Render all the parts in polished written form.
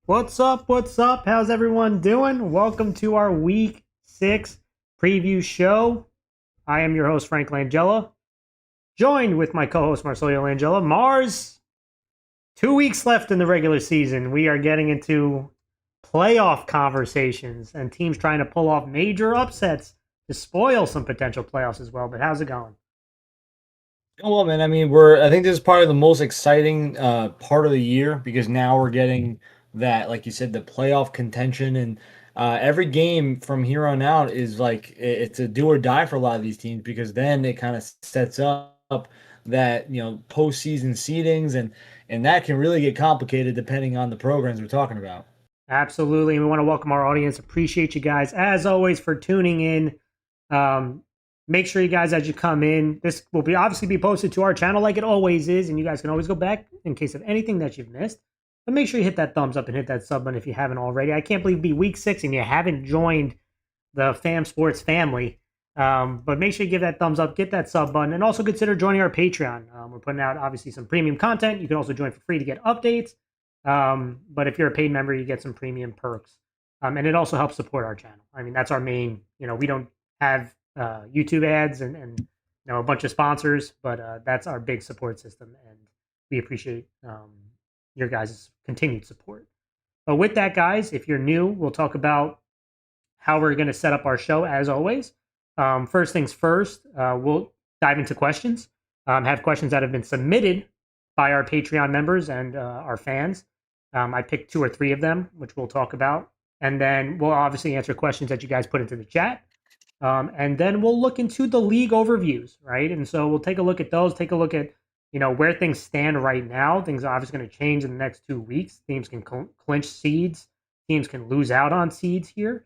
What's up? What's up? How's everyone doing? Welcome to our Week 6 preview show. I am your host, Frank Langella, joined with my co-host, Marcelio Langella. Mars, 2 weeks left in the regular season. We are getting into playoff conversations and teams trying to pull off major upsets to spoil some potential playoffs as well. But how's it going? Well, man, I mean, I think this is probably the most exciting part of the year because now we're getting that, like you said, the playoff contention, and every game from here on out is like it's a do or die for a lot of these teams because then it kind of sets up that postseason seedings, and that can really get complicated depending on the programs we're talking about. Absolutely. And we want to welcome our audience. Appreciate you guys, as always, for tuning in. Make sure you guys, as you come in, this will obviously be posted to our channel like it always is, and you guys can always go back in case of anything that you've missed. But make sure you hit that thumbs up and hit that sub button if you haven't already. I can't believe it'd be week 6 and you haven't joined the Fam Sports family. But make sure you give that thumbs up, get that sub button, and also consider joining our Patreon. We're putting out, obviously, some premium content. You can also join for free to get updates. But if you're a paid member, you get some premium perks. And it also helps support our channel. I mean, that's our main, we don't have YouTube ads and a bunch of sponsors, but that's our big support system, and we appreciate your guys' continued support. But with that, guys, if you're new, we'll talk about how we're going to set up our show as always. First things first, we'll dive into questions. Have questions that have been submitted by our Patreon members and our fans. I picked 2 or 3 of them, which we'll talk about, and then we'll obviously answer questions that you guys put into the chat. And then we'll look into the league overviews, right? And so we'll take a look at those, take a look at, where things stand right now. Things are obviously going to change in the next 2 weeks. Teams can clinch seeds. Teams can lose out on seeds here,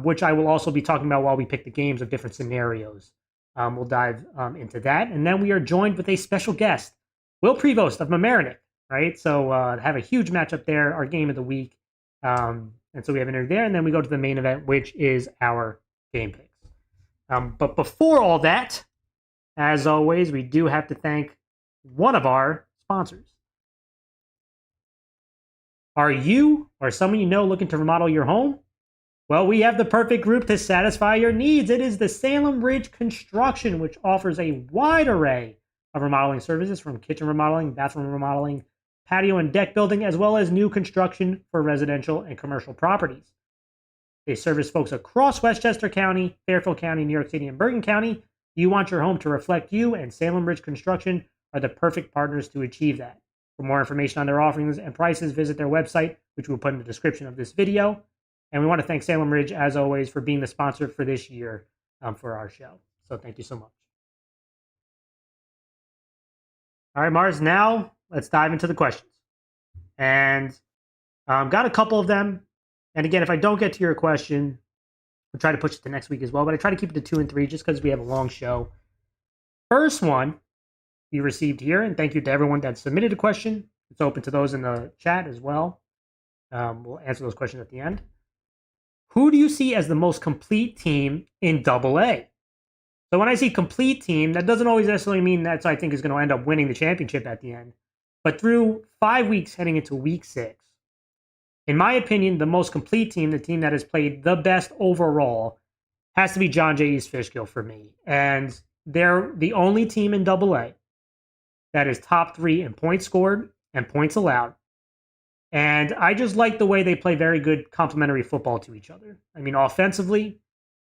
which I will also be talking about while we pick the games of different scenarios. We'll dive into that. And then we are joined with a special guest, Will Prevost of Mamaroneck, right? So have a huge matchup there, our game of the week. And so we have an interview there. And then we go to the main event, which is our game picks. But before all that, as always, we do have to thank one of our sponsors. Are you or someone you know looking to remodel your home? Well, we have the perfect group to satisfy your needs. It is the Salem Ridge Construction, which offers a wide array of remodeling services from kitchen remodeling, bathroom remodeling, patio and deck building, as well as new construction for residential and commercial properties. They service folks across Westchester County, Fairfield County, New York City, and Bergen County. You want your home to reflect you, and Salem Ridge Construction are the perfect partners to achieve that. For more information on their offerings and prices, visit their website, which we'll put in the description of this video. And we want to thank Salem Ridge, as always, for being the sponsor for this year for our show. So thank you so much. All right, Mars, now let's dive into the questions. And got a couple of them. And again, if I don't get to your question, I'll try to push it to next week as well. But I try to keep it to 2 and 3 just because we have a long show. First one we received here, and thank you to everyone that submitted a question. It's open to those in the chat as well. We'll answer those questions at the end. Who do you see as the most complete team in AA? So when I say complete team, that doesn't always necessarily mean that's I think is going to end up winning the championship at the end. But through 5 weeks heading into week 6, in my opinion, the most complete team, the team that has played the best overall, has to be John J. East Fishkill for me. And they're the only team in AA that is top 3 in points scored and points allowed. And I just like the way they play very good complementary football to each other. I mean, offensively,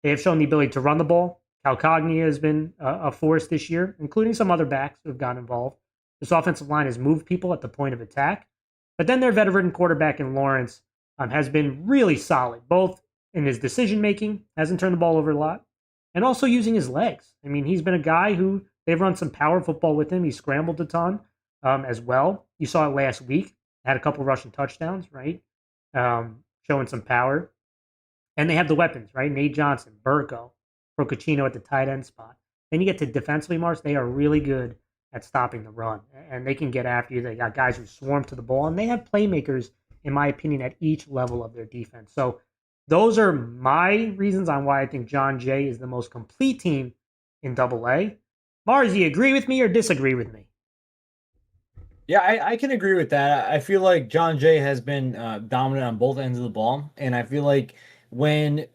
they have shown the ability to run the ball. Cal Cogni has been a force this year, including some other backs who have gotten involved. This offensive line has moved people at the point of attack. But then their veteran quarterback in Lawrence has been really solid, both in his decision-making, hasn't turned the ball over a lot, and also using his legs. I mean, he's been a guy who they've run some power football with him. He scrambled a ton as well. You saw it last week. Had a couple rushing touchdowns, right? Showing some power. And they have the weapons, right? Nate Johnson, Burko, Procacino at the tight end spot. Then you get to defensively, Mars. They are really good at stopping the run, and they can get after you. They got guys who swarm to the ball, and they have playmakers, in my opinion, at each level of their defense. So those are my reasons on why I think John Jay is the most complete team in Double A. Mars, do you agree with me or disagree with me? Yeah, I can agree with that. I feel like John Jay has been dominant on both ends of the ball, and I feel like when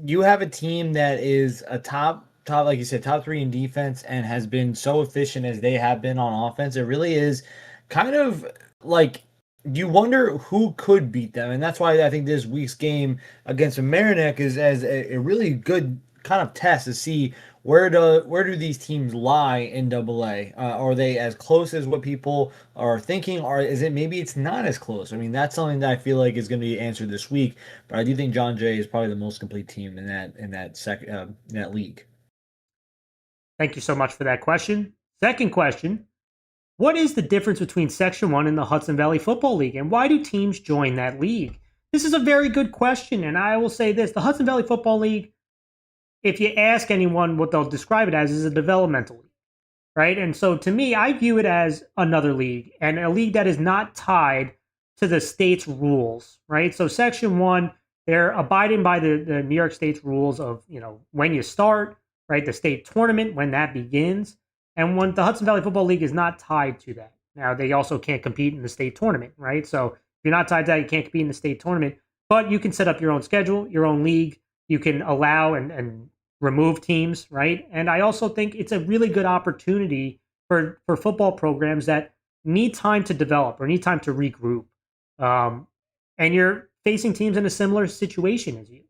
you have a team that is a top, like you said, top three in defense and has been so efficient as they have been on offense, it really is kind of like you wonder who could beat them, and that's why I think this week's game against Mamaroneck is as a really good kind of test to see where do these teams lie in Double A? Are they as close as what people are thinking, or is it maybe it's not as close? I mean, that's something that I feel like is going to be answered this week. But I do think John Jay is probably the most complete team in that league. Thank you so much for that question. Second question. What is the difference between Section 1 and the Hudson Valley Football League, and why do teams join that league? This is a very good question, and I will say this. The Hudson Valley Football League, if you ask anyone what they'll describe it as, is a developmental league, right? And so to me, I view it as another league, and a league that is not tied to the state's rules, right? So Section 1, they're abiding by the New York State's rules of, when you start, right? The state tournament, when that begins. And when the Hudson Valley Football League is not tied to that. Now, they also can't compete in the state tournament, right? So if you're not tied to that, you can't compete in the state tournament. But you can set up your own schedule, your own league. You can allow and remove teams, right? And I also think it's a really good opportunity for football programs that need time to develop or need time to regroup. And you're facing teams in a similar situation as you,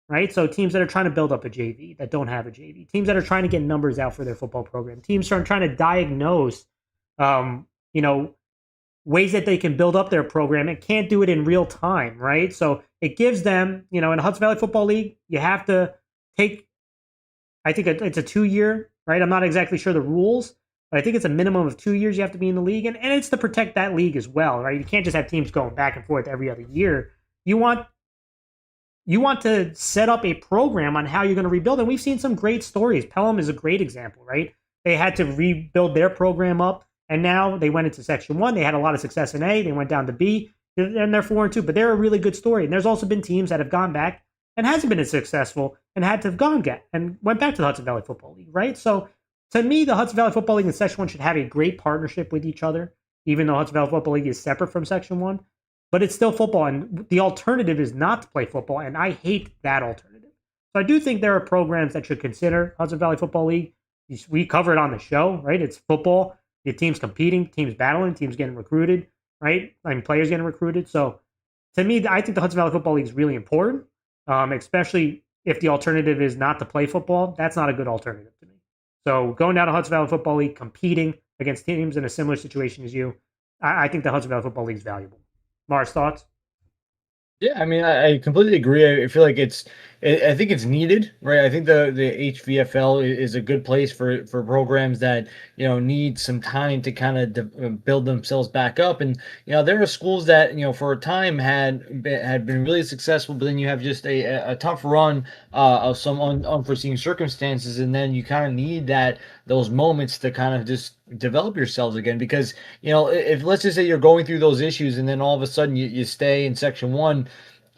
right? So teams that are trying to build up a JV that don't have a JV, teams that are trying to get numbers out for their football program, teams are trying to diagnose, you know, ways that they can build up their program and can't do it in real time, right? So it gives them, in Hudson Valley Football League, you have to take, I think it's a 2-year, right? I'm not exactly sure the rules, but I think it's a minimum of 2 years you have to be in the league. And it's to protect that league as well, right? You can't just have teams going back and forth every other year. You want to set up a program on how you're going to rebuild. And we've seen some great stories. Pelham is a great example, right? They had to rebuild their program up, and now they went into Section 1. They had a lot of success in A. They went down to B, and they're 4-2. But they're a really good story. And there's also been teams that have gone back and hasn't been as successful and had to have gone and went back to the Hudson Valley Football League, right? So to me, the Hudson Valley Football League and Section 1 should have a great partnership with each other, even though Hudson Valley Football League is separate from Section 1. But it's still football, and the alternative is not to play football, and I hate that alternative. So I do think there are programs that should consider Hudson Valley Football League. We cover it on the show, right? It's football. The teams competing, teams battling, teams getting recruited, right? I mean, players getting recruited. So to me, I think the Hudson Valley Football League is really important, especially if the alternative is not to play football. That's not a good alternative to me. So going down to Hudson Valley Football League, competing against teams in a similar situation as you, I think the Hudson Valley Football League is valuable. Mars, thoughts? Yeah, I mean, I completely agree. I feel like I think it's needed, right? I think the HVFL is a good place for programs that need some time to kind of build themselves back up. And there are schools that for a time had been really successful, but then you have just a tough run of some unforeseen circumstances, and then you kind of need those moments to kind of just develop yourselves again. Because if let's just say you're going through those issues, and then all of a sudden you stay in Section 1,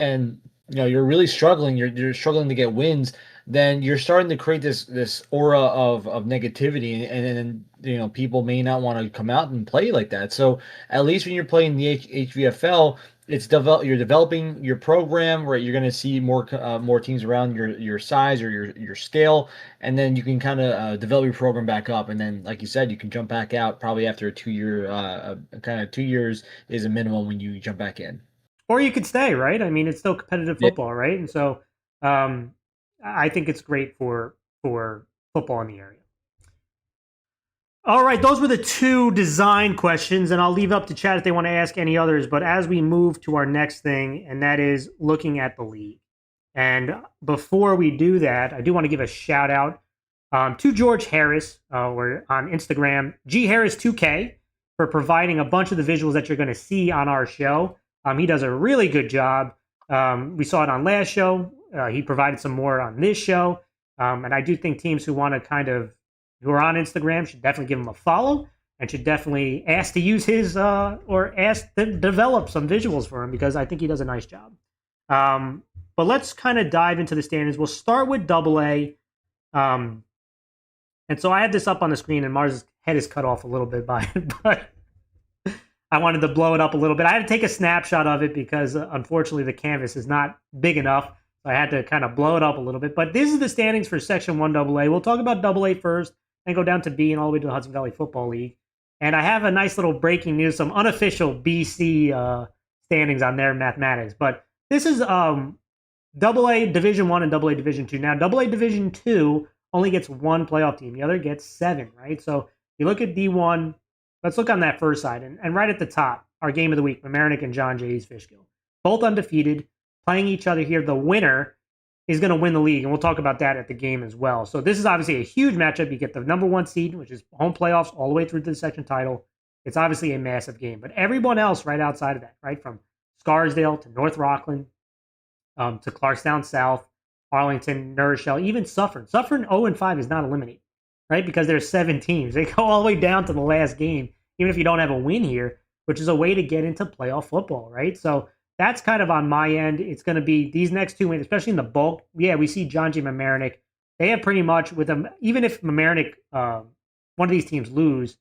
and you're really struggling, you're struggling to get wins, then you're starting to create this aura of negativity, and then people may not want to come out and play like that. So at least when you're playing the HVFL, you're developing your program, right? You're going to see more teams around your size or your scale, and then you can kind of develop your program back up, and then like you said, you can jump back out probably after a 2-year kind of 2 years is a minimum when you jump back in. Or you could stay, right? I mean, it's still competitive Yeah. football, right? And so I think it's great for football in the area. All right, those were the two design questions, and I'll leave up to chat if they want to ask any others. But as we move to our next thing, and that is looking at the league. And before we do that, I do want to give a shout out To George Harris, we're on Instagram, G Harris 2K, for providing a bunch of the visuals that you're going to see on our show. He does a really good job. We saw it on last show. He provided some more on this show. And I do think teams who want to who are on Instagram should definitely give him a follow and should definitely ask to use his or ask to develop some visuals for him because I think he does a nice job. But let's kind of dive into the standings. We'll start with Double A. And so I had this up on the screen, and Mars' head is cut off a little bit by it, but I wanted to blow it up a little bit. I had to take a snapshot of it because, unfortunately, the canvas is not big enough. So I had to kind of blow it up a little bit. But this is the standings for Section 1 AA. We'll talk about AA first, then go down to B and all the way to the Hudson Valley Football League. And I have a nice little breaking news, some unofficial BC standings on their mathematics. But this is AA Division 1 and AA Division 2. Now, AA Division 2 only gets one playoff team. The other gets 7, right? So you look at D1. Let's look on that first side. And right at the top, our game of the week, Mamaroneck and John Jay's Fishkill. Both undefeated, playing each other here. The winner is going to win the league, and we'll talk about that at the game as well. So this is obviously a huge matchup. You get the number 1 seed, which is home playoffs all the way through to the section title. It's obviously a massive game. But everyone else right outside of that, right, from Scarsdale to North Rockland to Clarkstown South, Arlington, Nourishell, even Suffern. Suffern 0-5 is not eliminated, right? Because there's 7 teams. They go all the way down to the last game, even if you don't have a win here, which is a way to get into playoff football, right? So that's kind of on my end. It's going to be these next 2 wins, especially in the bulk. Yeah, we see John Jay Mamaroneck. They have pretty much with them, even if Mamaroneck, one of these teams lose,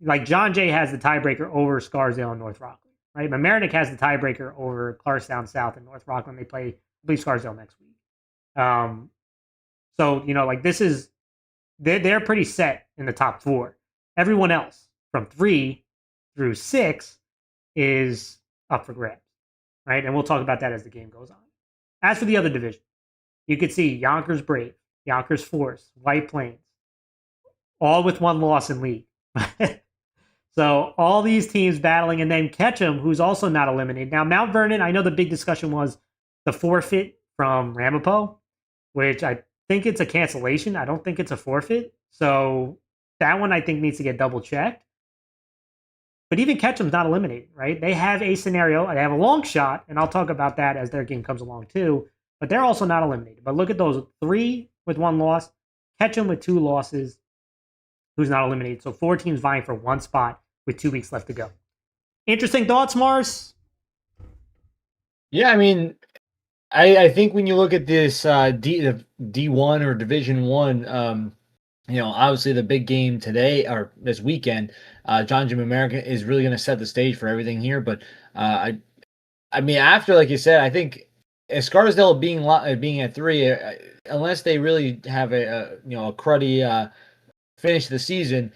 like John Jay has the tiebreaker over Scarsdale and North Rockland, right? Mamaroneck has the tiebreaker over Clarkstown South and North Rockland. They play, I believe, Scarsdale next week. So, like this is, they're pretty set in the top 4. Everyone else from 3 through 6 is up for grabs, right? And we'll talk about that as the game goes on. As for the other division, you could see Yonkers Brave, Yonkers Force, White Plains, all with 1 loss in league. So all these teams battling, and then Ketchum, who's also not eliminated. Now, Mount Vernon, I know the big discussion was the forfeit from Ramapo, which I think it's a cancellation. I don't think it's a forfeit. So that one I think needs to get double checked. But even Ketchum's not eliminated, right? They have a scenario. They have a long shot, and I'll talk about that as their game comes along too. But they're also not eliminated. But look at those 3 with 1 loss, Ketchum with 2 losses, who's not eliminated. So 4 teams vying for 1 spot with 2 weeks left to go. Interesting thoughts, Mars? Yeah, I mean, I think when you look at this D1 or Division 1, obviously the big game today or this weekend, John Jim America is really going to set the stage for everything here. But I mean, after, like you said, I think Scarsdale being at 3, unless they really have a cruddy finish the season,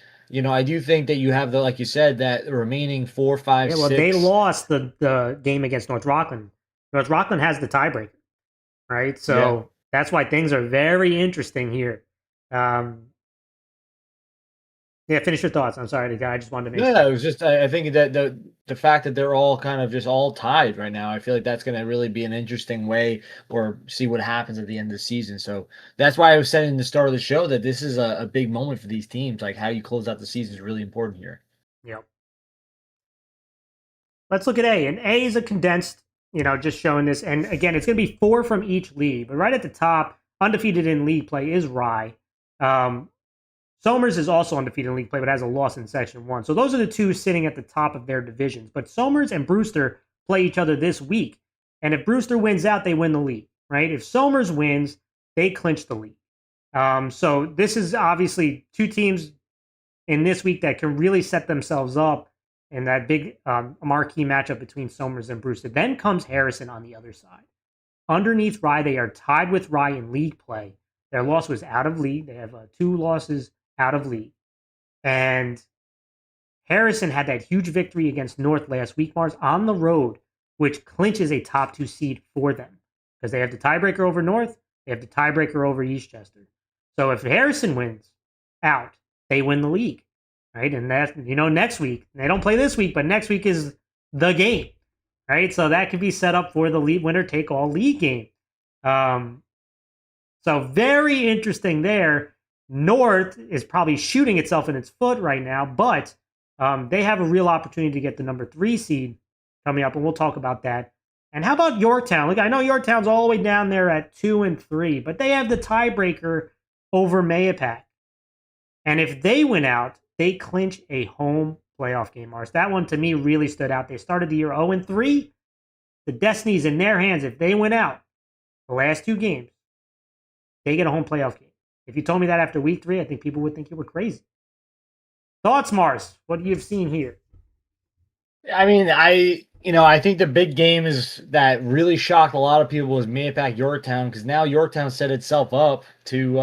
I do think that you have like you said, that remaining 4, 5, 6. They lost the game against North Rockland. North Rockland has the tiebreaker, right? So that's why things are very interesting here. Finish your thoughts. I'm sorry, I just wanted to make sure. Yeah, it was just I think that the fact that they're all kind of just all tied right now, I feel like that's going to really be an interesting way or see what happens at the end of the season. So that's why I was saying in the start of the show that this is a big moment for these teams. Like how you close out the season is really important here. Yep. Let's look at A. And A is a condensed, just showing this. And again, it's going to be 4 from each league. But right at the top, undefeated in league play is Rye. Somers is also undefeated in league play, but has a loss in Section 1. So those are the 2 sitting at the top of their divisions. But Somers and Brewster play each other this week. And if Brewster wins out, they win the league, right? If Somers wins, they clinch the league. So this is obviously 2 teams in this week that can really set themselves up in that big marquee matchup between Somers and Brewster. Then comes Harrison on the other side. Underneath Rye, they are tied with Rye in league play. Their loss was out of league. They have 2 losses out of league. And Harrison had that huge victory against North last week, Mars, on the road, which clinches a top 2 seed for them. Because they have the tiebreaker over North, they have the tiebreaker over Eastchester. So if Harrison wins out, they win the league, right? And that, next week, they don't play this week, but next week is the game, right? So that could be set up for the league winner take all league game. So very interesting there. North is probably shooting itself in its foot right now, but they have a real opportunity to get the number 3 seed coming up, and we'll talk about that. And how about Yorktown? Look, I know Yorktown's all the way down there at 2 and 3, but they have the tiebreaker over Mayapack. And if they win out, they clinch a home playoff game, Mars. That one to me really stood out. They started the year 0 and 3. The destiny's in their hands. If they win out the last 2 games, they get a home playoff game. If you told me that after week 3, I think people would think you were crazy. Thoughts, Mars? What you've seen here? I mean, I think the big game is that really shocked a lot of people was Mayapack Yorktown, because now Yorktown set itself up to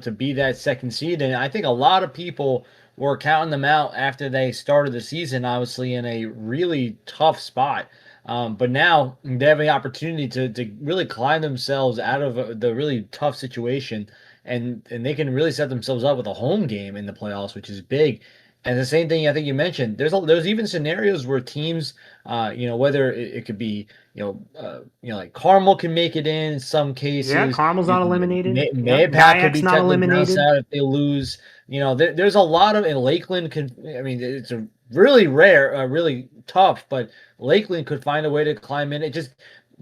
to be that second seed, and I think a lot of people were counting them out after they started the season, obviously in a really tough spot. But now they have the opportunity to really climb themselves out of the really tough situation, and they can really set themselves up with a home game in the playoffs, which is big. And the same thing I think you mentioned. There's even scenarios where teams, whether it could be, like Carmel can make it in some Yeah, cases. Carmel's not eliminated. Yep, Mayapack could Nyack's be not technically bounced eliminated. out if they lose. There's a lot of, and Lakeland can. I mean, it's a really rare, really tough, but Lakeland could find a way to climb in. It just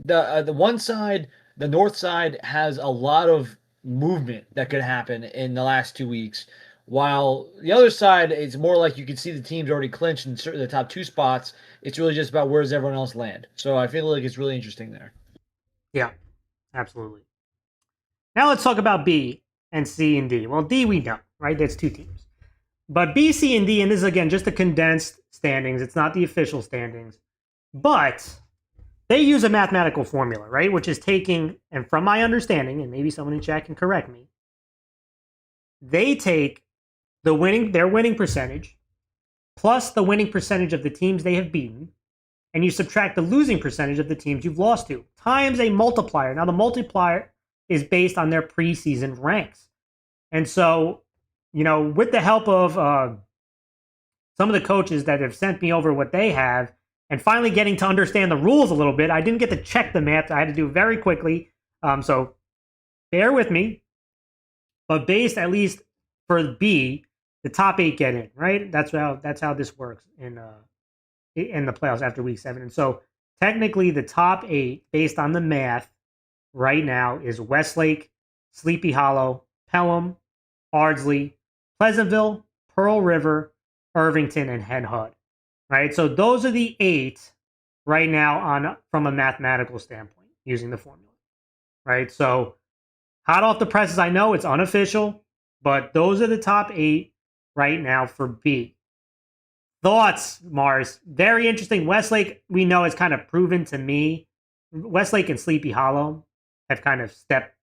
the one side, the north side has a lot of movement that could happen in the last 2 weeks. While the other side, it's more like you can see the teams already clinched in the top 2 spots. It's really just about where does everyone else land. So I feel like it's really interesting there. Yeah, absolutely. Now let's talk about B and C and D. Well, D we know, right? That's 2 teams. But B, C, and D, and this is again just the condensed standings. It's not the official standings. But they use a mathematical formula, right? Which is taking, and from my understanding, and maybe someone in chat can correct me, they take their winning percentage plus the winning percentage of the teams they have beaten, and you subtract the losing percentage of the teams you've lost to, times a multiplier. Now, the multiplier is based on their preseason ranks. And so, with the help of some of the coaches that have sent me over what they have, and finally getting to understand the rules a little bit, I didn't get to check the math. I had to do it very quickly. So bear with me. But based, at least for B, the top 8 get in, right? That's how this works in the playoffs after week 7. And so technically the top 8, based on the math right now, is Westlake, Sleepy Hollow, Pelham, Ardsley, Pleasantville, Pearl River, Irvington, and Hen Hud. Right? So those are the 8 right now from a mathematical standpoint using the formula. Right? So hot off the presses, I know it's unofficial, but those are the top 8 right now for B. Thoughts, Mars? Very interesting. Westlake, we know, has kind of proven to me. Westlake and Sleepy Hollow have kind of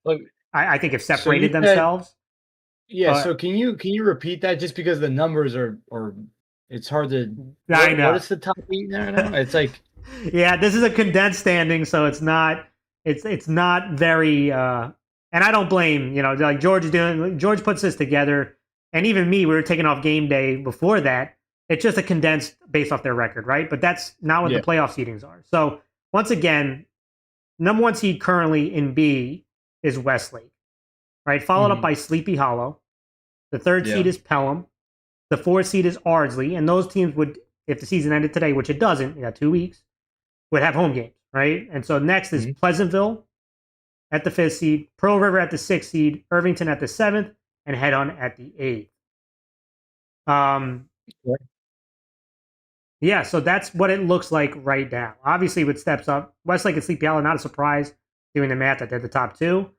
Look, I think have so you separated said, themselves. yeah. But So can you repeat that just because the numbers are it's hard to I what know. is the top 8 there now? It's like Yeah, this is a condensed standing, so it's not very and I don't blame, like George puts this together, and even me, we were taking off game day before that. It's just a condensed based off their record, right? But that's not what the yeah. playoff seedings are. So once again, number 1 seed currently in B is Westlake, right? Followed up Mhm. by Sleepy Hollow. The 3rd seed Yeah. is Pelham. The 4th seed is Ardsley, and those teams would, if the season ended today, which it doesn't, you got 2 weeks, would have home games, right? And so next is Mhm. Pleasantville at the 5th seed, Pearl River at the 6th seed, Irvington at the 7th, and Head On at the 8th. Yeah. Yeah, so that's what it looks like right now. Obviously, with steps up, Westlake and Sleepy Hollow, not a surprise doing the math that they're the top 2.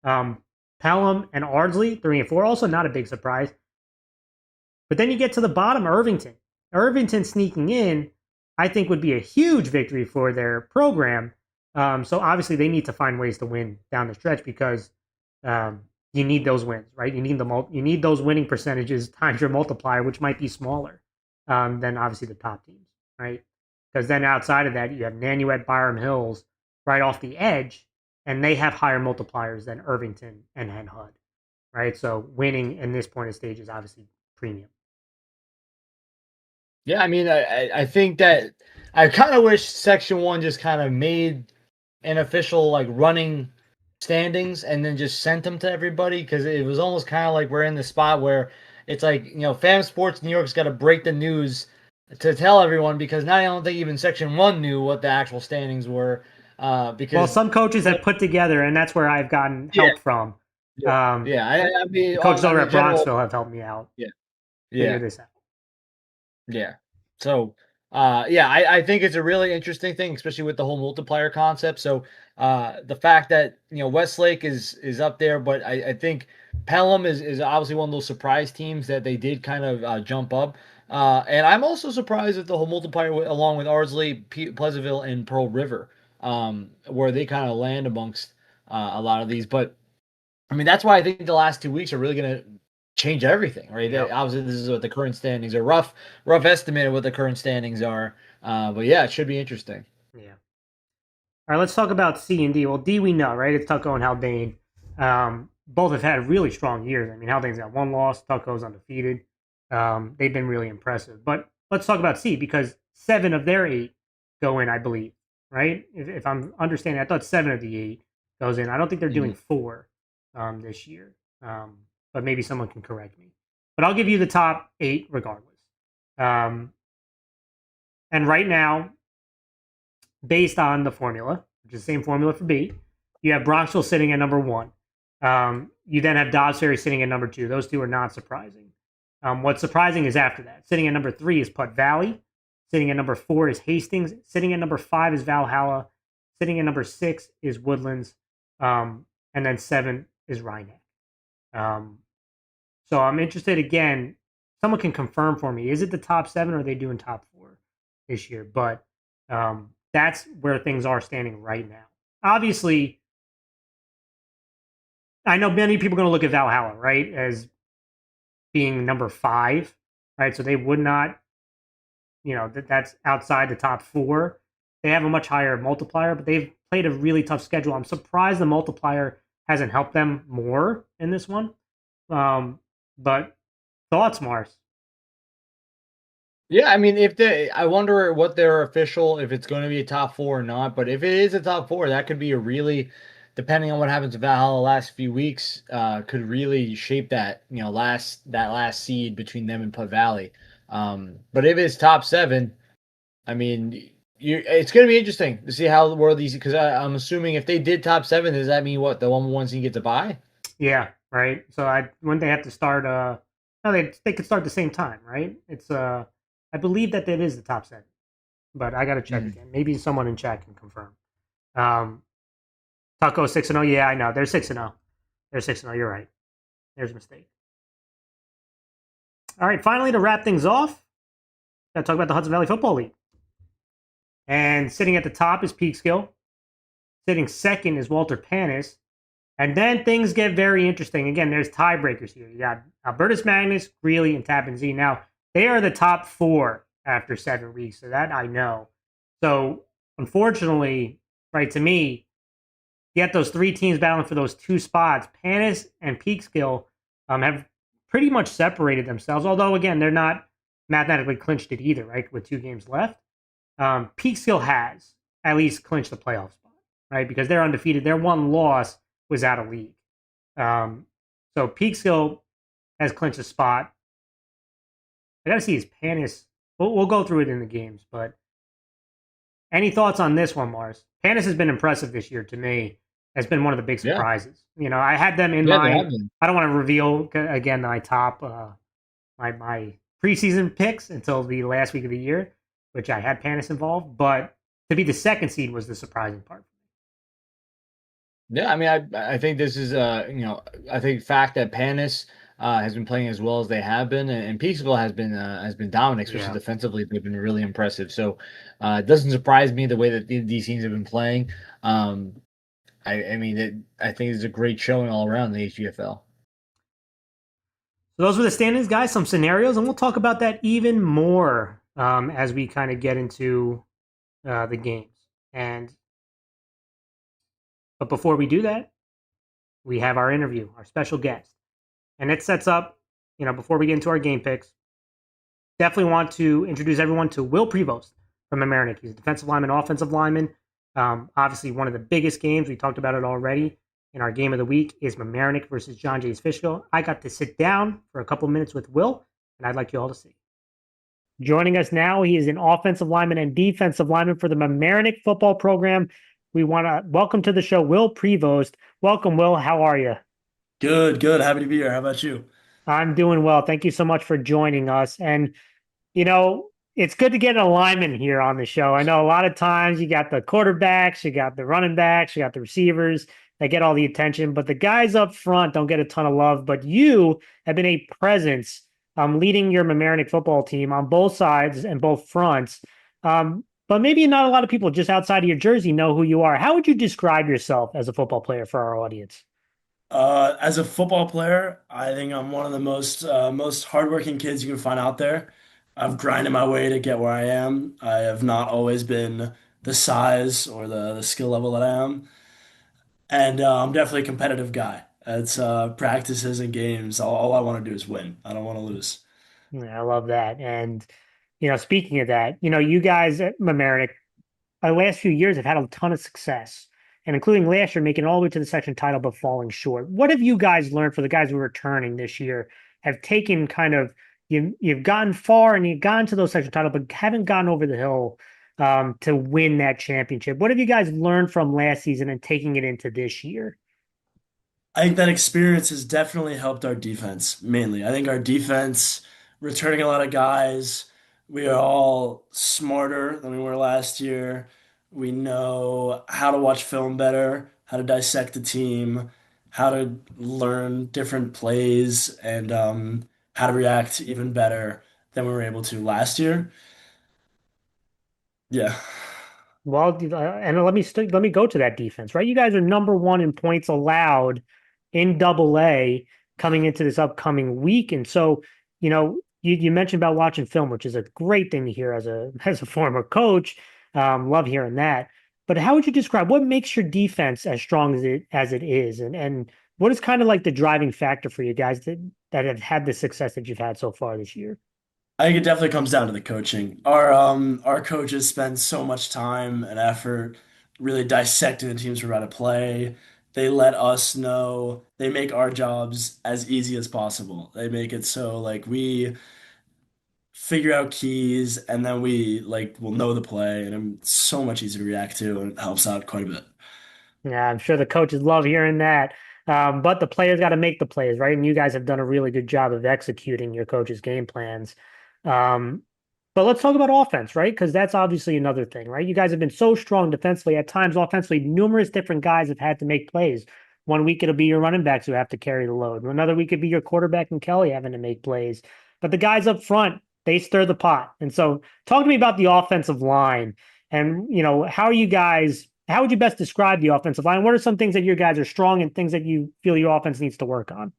Pelham and Ardsley, 3 and 4, also not a big surprise. But then you get to the bottom, Irvington. Irvington sneaking in, I think, would be a huge victory for their program. So obviously, they need to find ways to win down the stretch because you need those wins, right? You need those winning percentages times your multiplier, which might be smaller than obviously the top teams, right? Because then outside of that, you have Nanuet, Byram Hills right off the edge, and they have higher multipliers than Irvington and Hen Hud, right? So winning in this point of stage is obviously premium. Yeah, I mean, I think that I kind of wish Section 1 just kind of made an official like running standings and then just sent them to everybody, because it was almost kind of like we're in the spot where it's like, Fam Sports New York's got to break the news to tell everyone, because now I don't think even Section 1 knew what the actual standings were. Well, Because some coaches have put together, and that's where I've gotten yeah, help from. yeah, yeah. I mean, The coaches on over the at general, Bronxville have helped me out yeah, figure yeah. this out. Yeah. So, yeah, I think it's a really interesting thing, especially with the whole multiplier concept. So, the fact that Westlake is up there, but I think Pelham is obviously one of those surprise teams that they did kind of jump up. And I'm also surprised at the whole multiplier along with Ardsley, Pleasantville, and Pearl River, where they kind of land amongst a lot of these. But I mean, that's why I think the last 2 weeks are really going to change everything, right? Yep. Obviously, this is what the current standings are. Rough estimate of what the current standings are. But yeah, it should be interesting. Yeah. All right, let's talk about C and D. Well, D we know, right? It's Tucko and Haldane. Both have had really strong years. I mean, Haldane's got one loss. Tucko's undefeated. They've been really impressive. But let's talk about C, because 7 of their 8 go in, I believe, right? If I'm understanding, I thought 7 of the 8 goes in. I don't think they're doing Mhm. 4 this year. But maybe someone can correct me. But I'll give you the top 8 regardless. And right now, based on the formula, which is the same formula for B, you have Bronxville sitting at number 1. You then have Dobbs Ferry sitting at number 2. Those two are not surprising. What's surprising is after that. Sitting at number 3 is Putt Valley. Sitting at number 4 is Hastings. Sitting at number 5 is Valhalla. Sitting at number 6 is Woodlands. And then 7 is Rhinebeck. So I'm interested again. Someone can confirm for me. Is it the top 7 or are they doing top 4 this year? But that's where things are standing right now. Obviously, I know many people are going to look at Valhalla, right, as being number 5, right? So they would not, that's outside the top 4. They have a much higher multiplier, but they've played a really tough schedule. I'm surprised the multiplier hasn't helped them more in this one. But thoughts, Mars? Yeah, I mean, I wonder what their official, if it's going to be a top 4 or not. But if it is a top 4, that could be a really, depending on what happens to Valhalla the last few weeks, could really shape that last seed between them and Putt Valley. But if it's top 7, I mean, it's going to be interesting to see how where these, because I'm assuming if they did top 7, does that mean what, the one seed gets a bye? Yeah, right. So when they have to start, no, they could start the same time, right? It's I believe that is the top 7, but I got to check Mhm. again. Maybe someone in chat can confirm. Um, Taco 6-0. Yeah, I know they're 6-0. They're 6-0. You're right. There's a mistake. All right. Finally, to wrap things off, got to talk about the Hudson Valley Football League. And sitting at the top is Peekskill. Sitting second is Walter Panis. And then things get very interesting. Again, there's tiebreakers here. You got Albertus Magnus, Greeley, and Tappan Zee. Now, they are the top 4 after 7 weeks, so that I know. So, unfortunately, right, to me, you got those 3 teams battling for those 2 spots. Panis and Peekskill have pretty much separated themselves, although, again, they're not mathematically clinched it either, right, with 2 games left. Peekskill has at least clinched the playoff spot, right, because they're undefeated. Their one loss was out of league. So Peekskill has clinched a spot. I got to see his Panis. We'll go through it in the games, but any thoughts on this one, Mars? Panis has been impressive this year to me. Has been one of the big Yeah, surprises. I had them in yeah, they my. have been. I don't want to reveal again my top my preseason picks until the last week of the year, which I had Panis involved. But to be the second seed was the surprising part. Yeah, I mean, I think this is I think fact that Panis has been playing as well as they have been, and Peaksville has been dominant, especially Yeah. defensively. They've been really impressive. So it doesn't surprise me the way that these teams have been playing. I mean, I think it's a great showing all around the HGFL. So those were the standings, guys. Some scenarios, and we'll talk about that even more as we kind of get into the games. But before we do that, we have our interview, our special guest, and it sets up. Before we get into our game picks, definitely want to introduce everyone to Will Prevost from Amerenik. He's a defensive lineman, offensive lineman. Obviously, one of the biggest games. We talked about it already And our game of the week is Mamaroneck versus John Jay's Fishkill. I got to sit down for a couple minutes with Will, and I'd like you all to see. Joining us now, he is an offensive lineman and defensive lineman for the Mamaroneck football program. We want to welcome to the show Will Prevost. Welcome, Will. How are you? Good, good. Happy to be here. How about you? I'm doing well. Thank you so much for joining us. And it's good to get an alignment here on the show. I know a lot of times you got the quarterbacks, you got the running backs, you got the receivers that get all the attention, but the guys up front don't get a ton of love. But you have been a presence leading your Mamaroneck football team on both sides and both fronts. But maybe not a lot of people just outside of your jersey know who you are. How would you describe yourself as a football player for our audience? As a football player, I think I'm one of the most hardworking kids you can find out there. I've grinded my way to get where I am. I have not always been the size or the skill level that I am, and I'm definitely a competitive guy. It's practices and games. All I want to do is win. I don't want to lose. Yeah, I love that. And speaking of that, you guys at Mamaroneck the last few years have had a ton of success, and including last year, making it all the way to the section title but falling short. What have you guys learned for the guys who are returning this year? Have taken kind of you've gotten far and you've gotten to those section title, but haven't gotten over the hill to win that championship. What have you guys learned from last season and taking it into this year? I think that experience has definitely helped our defense mainly. I think our defense, returning a lot of guys, we are all smarter than we were last year. We know how to watch film better, how to dissect the team, how to learn different plays, and how to react even better than we were able to last year. Yeah. Well, and let me go to that defense, right? You guys are number one in points allowed in Double A coming into this upcoming week, and so you mentioned about watching film, which is a great thing to hear as a as a former coach. Love hearing that. But how would you describe what makes your defense as strong as it is, and what is kind of like the driving factor for you guys that have had the success that you've had so far this year? I think it definitely comes down to the coaching. Our coaches spend so much time and effort really dissecting the teams we're about to play. They let us know, they make our jobs as easy as possible. They make it so like we figure out keys and then we like will know the play and it's so much easier to react to and it helps out quite a bit. Yeah, I'm sure the coaches love hearing that. But the players got to make the plays, right? And you guys have done a really good job of executing your coaches' game plans. Um, but let's talk about offense, right? Because that's obviously another thing, right? You guys have been so strong defensively. At times, offensively, numerous different guys have had to make plays. One week it'll be your running backs who have to carry the load. Another week it'd be your quarterback and Kelly having to make plays. But the guys up front, they stir the pot. And so, talk to me about the offensive line. And how would you best describe the offensive line? What are some things that your guys are strong and things that you feel your offense needs to work on?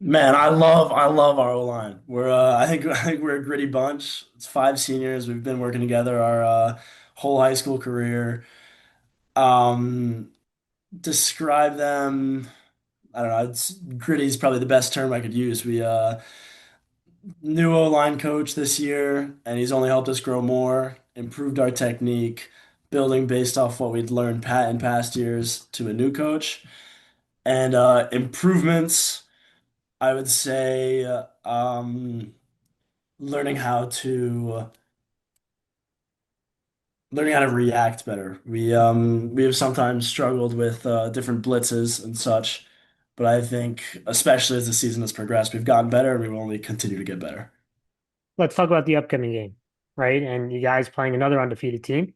Man, I love our O-line. I think we're a gritty bunch. It's five seniors. We've been working together our whole high school career. Um, Describe them. I don't know. It's gritty is probably the best term I could use. We new O-line coach this year, and he's only helped us grow more, improved our technique, building based off what we'd learned in past years to a new coach, and improvements. I would say learning how to learning how to react better. We have sometimes struggled with different blitzes and such, but I think especially as the season has progressed, we've gotten better and we will only continue to get better. Let's talk about the upcoming game, right? And you guys playing another undefeated team.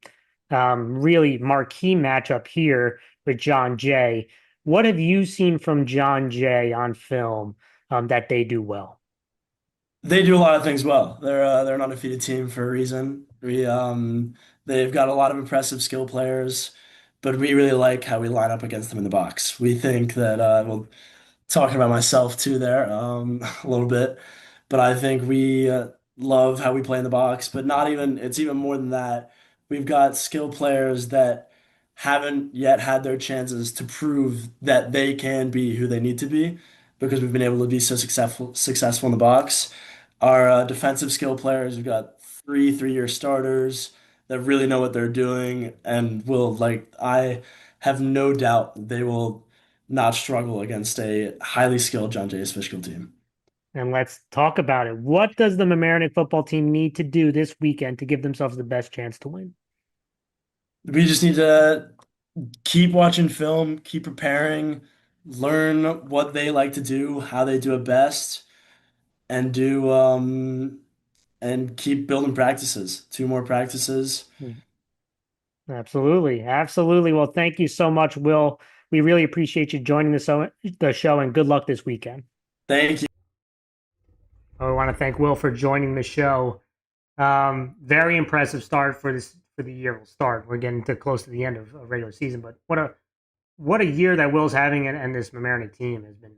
Really marquee matchup here with John Jay. What have you seen from John Jay on film that they do well? They do a lot of things well. They're an undefeated team for a reason. They've got a lot of impressive skill players, but we really like how we line up against them in the box. We think that well, talking about myself too there a little bit, but I think we love how we play in the box, but not even it's even more than that. We've got skill players that haven't yet had their chances to prove that they can be who they need to be because we've been able to be so successful in the box. Our defensive skill players, we've got three-year starters that really know what they're doing and will like I have no doubt they will not struggle against a highly skilled John Jay's Fishkill team. And let's talk about it. What does the Mamaroneck football team need to do this weekend to give themselves the best chance to win? We just need to keep watching film, keep preparing, learn what they like to do, how they do it best, and do and keep building practices. Two more practices. Absolutely. Absolutely. Well, thank you so much, Will. We really appreciate you joining the show, and good luck this weekend. Thank you. I want to thank Will for joining the show. Very impressive start for the year. We'll start. We're getting close to the end of a regular season, but what a year that Will's having, and this Mamaroneck team has been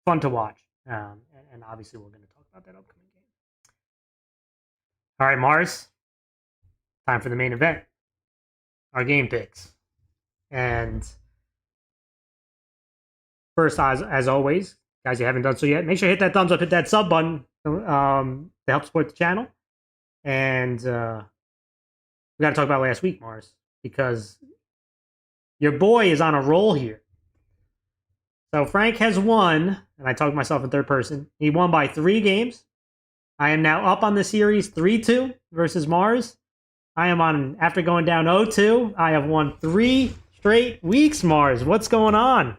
fun to watch. And obviously, we're going to talk about that upcoming game. All right, Mars. Time for the main event. Our game picks. And first, as always, guys, you haven't done so yet, make sure you hit that thumbs up, hit that sub button to help support the channel. And we got to talk about last week, Mars, because your boy is on a roll here. So Frank has won, and I talk myself in third person. He won by 3 games. I am now up on the series 3-2 versus Mars. I am on, after going down 0-2, I have won 3 straight weeks, Mars. What's going on?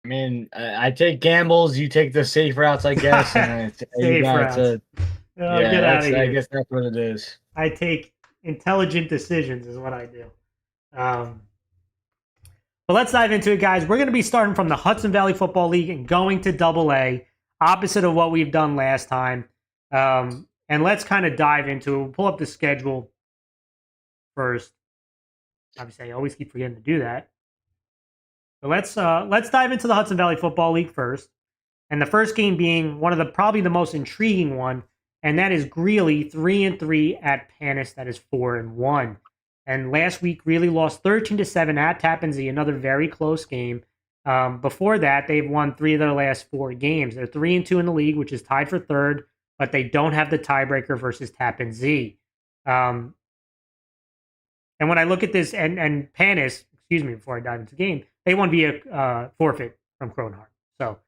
I mean, I take gambles, you take the safe routes, I guess. And Safe routes. Get out of here. I guess that's what it is. I take intelligent decisions is what I do. But let's dive into it, guys. We're going to be starting from the Hudson Valley Football League and going to AA, opposite of what we've done last time. And let's kind of dive into it. We'll pull up the schedule first. Obviously, I always keep forgetting to do that. But let's dive into the Hudson Valley Football League first. And the first game being one of the probably the most intriguing one, and that is Greeley 3-3 at Panis. That is 4-1. And last week, Greeley lost 13-7 at Tappan Zee, another very close game. Before that, they've won 3 of their last 4 games. They're 3-2 in the league, which is tied for third, but they don't have the tiebreaker versus Tappan Zee. And when I look at this, and Panis, excuse me, before I dive into the game, they won via forfeit from Kronhart. So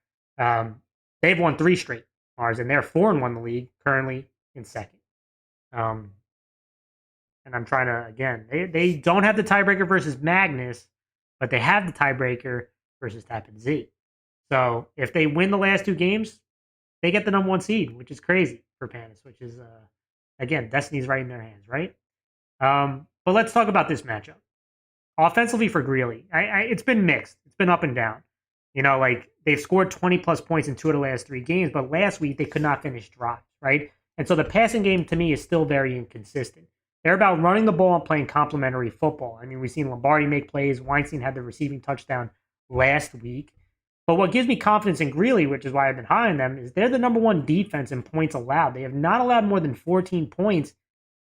they've won 3 straight, Mars, and they're 4-1 in the league, currently in second. And I'm trying to, again, they don't have the tiebreaker versus Magnus, but they have the tiebreaker versus Tappan Zee. So if they win the last 2 games, they get the number 1 seed, which is crazy for Panis, which is, again, destiny's right in their hands, right? But let's talk about this matchup. Offensively for Greeley, it's been mixed. It's been up and down. You know, like they've scored 20-plus points in 2 of the last 3 games, but last week they could not finish drives, right? And so the passing game to me is still very inconsistent. They're about running the ball and playing complementary football. I mean, we've seen Lombardi make plays. Weinstein had the receiving touchdown last week. But what gives me confidence in Greeley, which is why I've been high on them, is they're the number 1 defense in points allowed. They have not allowed more than 14 points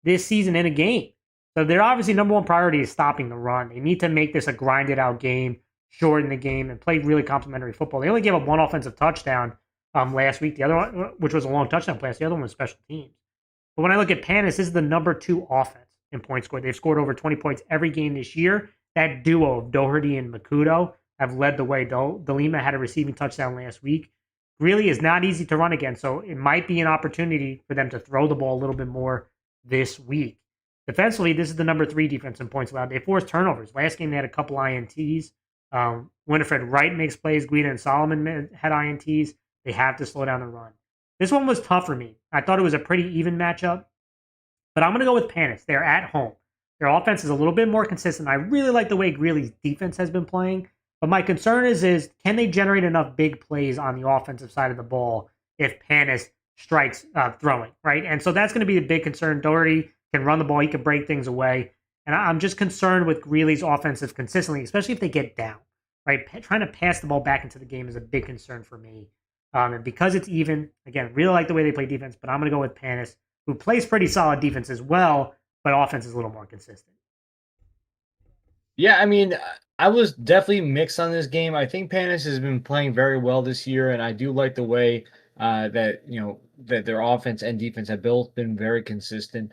this season in a game. So their obviously number 1 priority is stopping the run. They need to make this a grinded out game, shorten the game, and play really complementary football. They only gave up 1 offensive touchdown last week. The other one, which was a long touchdown pass, the other one was special teams. But when I look at Panis, this is the number 2 offense in points scored. They've scored over 20 points every game this year. That duo of Doherty and Makuto have led the way. Delima had a receiving touchdown last week. Really is not easy to run against, so it might be an opportunity for them to throw the ball a little bit more this week. Defensively, this is the number 3 defense in points allowed. They forced turnovers. Last game, they had a couple INTs. Winifred Wright makes plays. Guida and Solomon had INTs. They have to slow down the run. This one was tough for me. I thought it was a pretty even matchup, but I'm going to go with Panis. They're at home. Their offense is a little bit more consistent. I really like the way Greeley's defense has been playing, but my concern is can they generate enough big plays on the offensive side of the ball if Panis strikes throwing, right? And so that's going to be the big concern. Doherty can run the ball. He can break things away. And I'm just concerned with Greeley's offensive consistency, especially if they get down, right? Trying to pass the ball back into the game is a big concern for me. And because it's even, again, really like the way they play defense, but I'm going to go with Panis, who plays pretty solid defense as well, but offense is a little more consistent. Yeah, I mean, I was definitely mixed on this game. I think Panis has been playing very well this year, and I do like the way that their offense and defense have both been very consistent.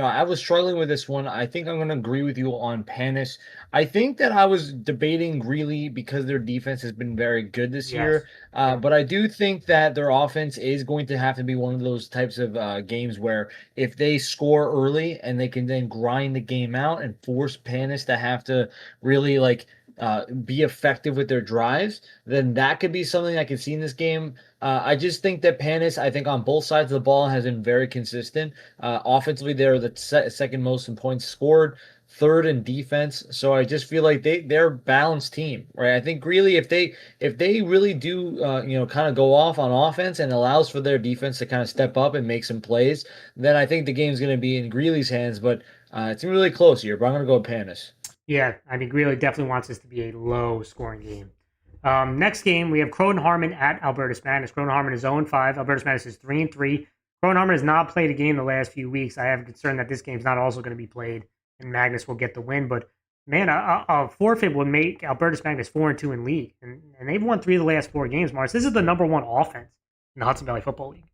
I was struggling with this one. I think I'm going to agree with you on Panis. I think that I was debating Greeley because their defense has been very good this Yes. year. Yeah. But I do think that their offense is going to have to be one of those types of games where if they score early and they can then grind the game out and force Panis to have to really be effective with their drives, then that could be something I could see in this game. I just think that Panis, I think on both sides of the ball, has been very consistent. Offensively, they're the second most in points scored, third in defense. So I just feel like they're a balanced team, right? I think really if they really do kind of go off on offense and allows for their defense to kind of step up and make some plays, then I think the game's going to be in Greeley's hands. But it's really close here. But I'm going to go with Panis. Yeah, I mean, Greeley definitely wants this to be a low scoring game. Next game, we have Croton Harmon at Albertus Magnus. Croton Harmon is 0-5. Albertus Magnus is 3-3. Croton Harmon has not played a game the last few weeks. I have concern that this game's not also going to be played, and Magnus will get the win. But man, a forfeit would make Albertus Magnus 4-2 in league, and they've won 3 of the last 4 games. Mars, this is the number 1 offense in the Hudson Valley Football League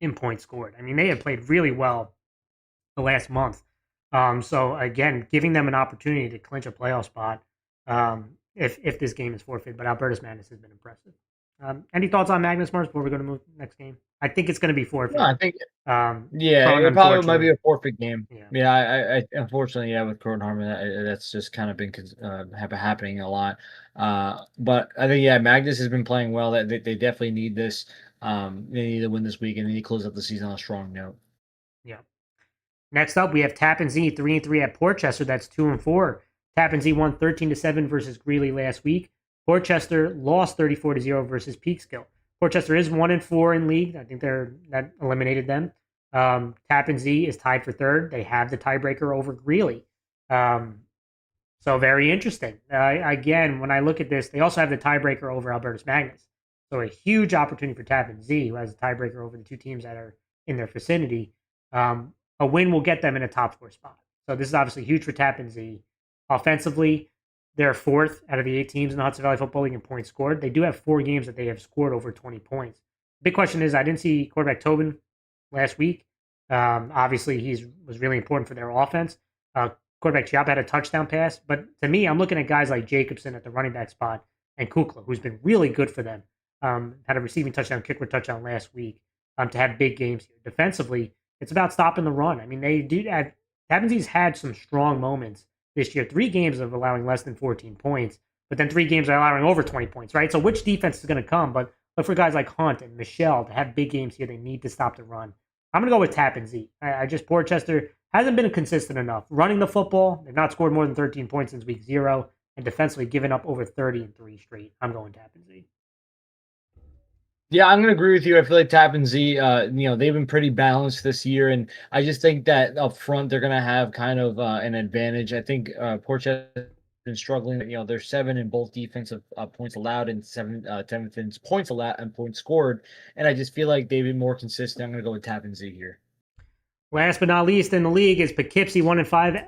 in points scored. I mean, they have played really well the last month. So again, giving them an opportunity to clinch a playoff spot if this game is forfeit. But Albertus Magnus has been impressive. Any thoughts on Magnus Mars before we go to move next game? I think it's going to be forfeit. No, I think yeah, Cronin, it probably might be a unfortunately. forfeit game. Yeah. Yeah, I unfortunately, yeah, with Croton Harmon, that's just kind of been happening a lot. But I think yeah, Magnus has been playing well. That they definitely need this. They need to win this week, and they need to close out the season on a strong note. Yeah. Next up, we have Tappan Zee 3-3 at Portchester. That's 2-4. Tappan Zee won 13-7 versus Greeley last week. Portchester lost 34-0 versus Peekskill. Portchester is 1-4 in league. I think that eliminated them. Tappan Zee is tied for third. They have the tiebreaker over Greeley. So very interesting. Again, when I look at this, they also have the tiebreaker over Albertus Magnus. So a huge opportunity for Tappan Zee, who has a tiebreaker over the 2 teams that are in their vicinity. A win will get them in a top 4 spot. So this is obviously huge for Tappan Zee. Offensively, they're 4th out of the 8 teams in the Hudson Valley Football League in points scored. They do have 4 games that they have scored over 20 points. The big question is, I didn't see quarterback Tobin last week. Obviously, he was really important for their offense. Quarterback Chiap had a touchdown pass, but to me, I'm looking at guys like Jacobson at the running back spot and Kukla, who's been really good for them. Had a receiving touchdown, kick return touchdown last week to have big games here. Defensively, it's about stopping the run. I mean, they do have Tappan Zee's had some strong moments this year. 3 games of allowing less than 14 points, but then 3 games are allowing over 20 points, right? So which defense is going to come? But for guys like Hunt and Michelle to have big games here, they need to stop the run. I'm going to go with Tappan Zee. I just Portchester hasn't been consistent enough. Running the football, they've not scored more than 13 points since week 0, and defensively given up over 30 in 3 straight. I'm going Tappan Zee. Yeah, I'm gonna agree with you. I feel like Tappan Zee, they've been pretty balanced this year, and I just think that up front they're gonna have kind of an advantage. I think Portchester's been struggling. They're 7 in both defensive points allowed and 7th in points allowed and points scored, and I just feel like they've been more consistent. I'm gonna go with Tappan Zee here. Last but not least in the league is Poughkeepsie 1-5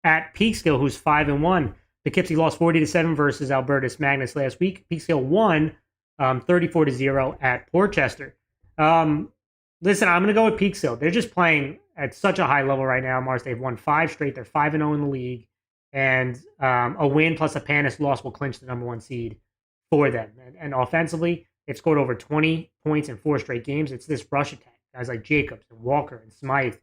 at Peekskill, who's 5-1. Poughkeepsie lost 40-7 versus Albertus Magnus last week. Peekskill won 34-0 at Portchester. Listen, I'm going to go with Peekskill. They're just playing at such a high level right now. Mars, they've won 5 straight. They're 5-0 in the league, and a win plus a Panis loss will clinch the number 1 seed for them. And offensively, they've scored over 20 points in 4 straight games. It's this rush attack. Guys like Jacobs and Walker and Smythe.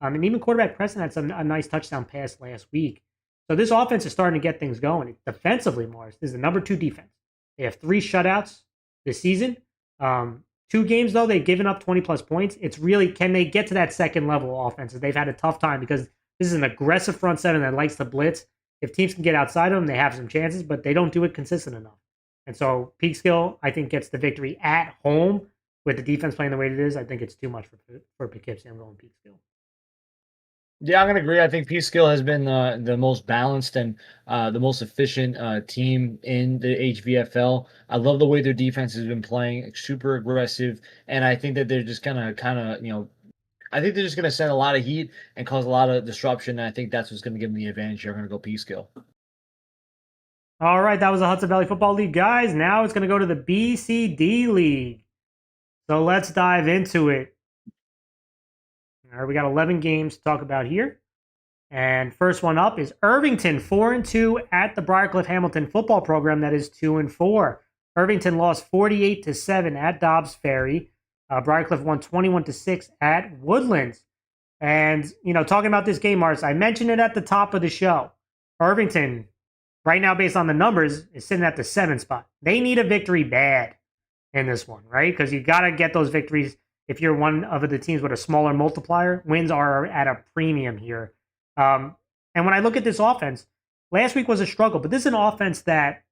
And even quarterback Preston had a nice touchdown pass last week. So this offense is starting to get things going. Defensively, Mars, this is the number 2 defense. They have 3 shutouts this season. 2 games, though, they've given up 20-plus points. It's really, can they get to that second level offense? They've had a tough time because this is an aggressive front 7 that likes to blitz. If teams can get outside of them, they have some chances, but they don't do it consistent enough. And so Peekskill, I think, gets the victory at home with the defense playing the way it is. I think it's too much for Poughkeepsie. I'm going Peekskill. Yeah, I'm gonna agree. I think Peekskill has been the most balanced and the most efficient team in the HVFL. I love the way their defense has been playing, super aggressive, and I think that they're just I think they're just gonna send a lot of heat and cause a lot of disruption. And I think that's what's gonna give them the advantage here. I'm gonna go Peekskill. All right, that was the Hudson Valley Football League, guys. Now it's going to go to the BCD League. So let's dive into it. All right, we got 11 games to talk about here. And first one up is Irvington, 4-2 at the Briarcliff Hamilton football program that is 2-4. Irvington lost 48-7 at Dobbs Ferry. Briarcliff won 21-6 at Woodlands. And, talking about this game, Mars, I mentioned it at the top of the show. Irvington, right now, based on the numbers, is sitting at the 7th spot. They need a victory bad in this one, right? Because you got to get those victories if you're one of the teams with a smaller multiplier. Wins are at a premium here. And when I look at this offense, last week was a struggle, but this is an offense that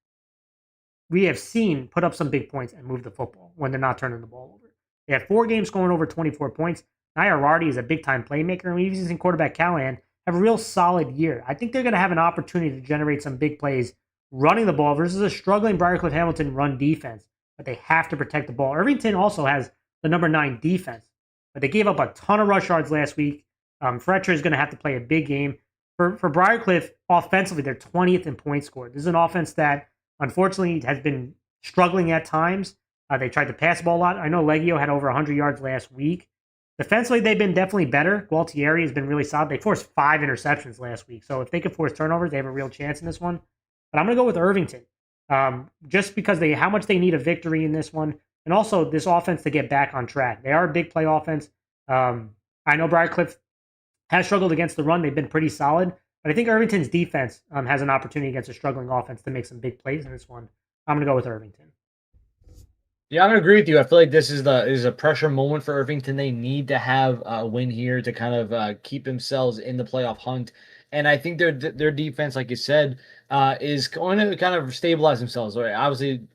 we have seen put up some big points and move the football when they're not turning the ball over. They have 4 games scoring over 24 points. Nyarardi is a big-time playmaker, and we've seen quarterback Callahan have a real solid year. I think they're going to have an opportunity to generate some big plays running the ball versus a struggling Briarcliff Hamilton run defense, but they have to protect the ball. Irvington also has the number 9 defense, but they gave up a ton of rush yards last week. Fletcher is going to have to play a big game. For Briarcliff, offensively, they're 20th in points scored. This is an offense that, unfortunately, has been struggling at times. They tried to pass the ball a lot. I know Leggio had over 100 yards last week. Defensively, they've been definitely better. Gualtieri has been really solid. They forced 5 interceptions last week. So if they could force turnovers, they have a real chance in this one. But I'm going to go with Irvington. Just because how much they need a victory in this one. And also this offense to get back on track. They are a big play offense. I know Briarcliff has struggled against the run. They've been pretty solid. But I think Irvington's defense has an opportunity against a struggling offense to make some big plays in this one. I'm going to go with Irvington. Yeah, I'm gonna agree with you. I feel like this is a pressure moment for Irvington. They need to have a win here to kind of keep themselves in the playoff hunt. And I think their defense, like you said, is going to kind of stabilize themselves. Right? Obviously,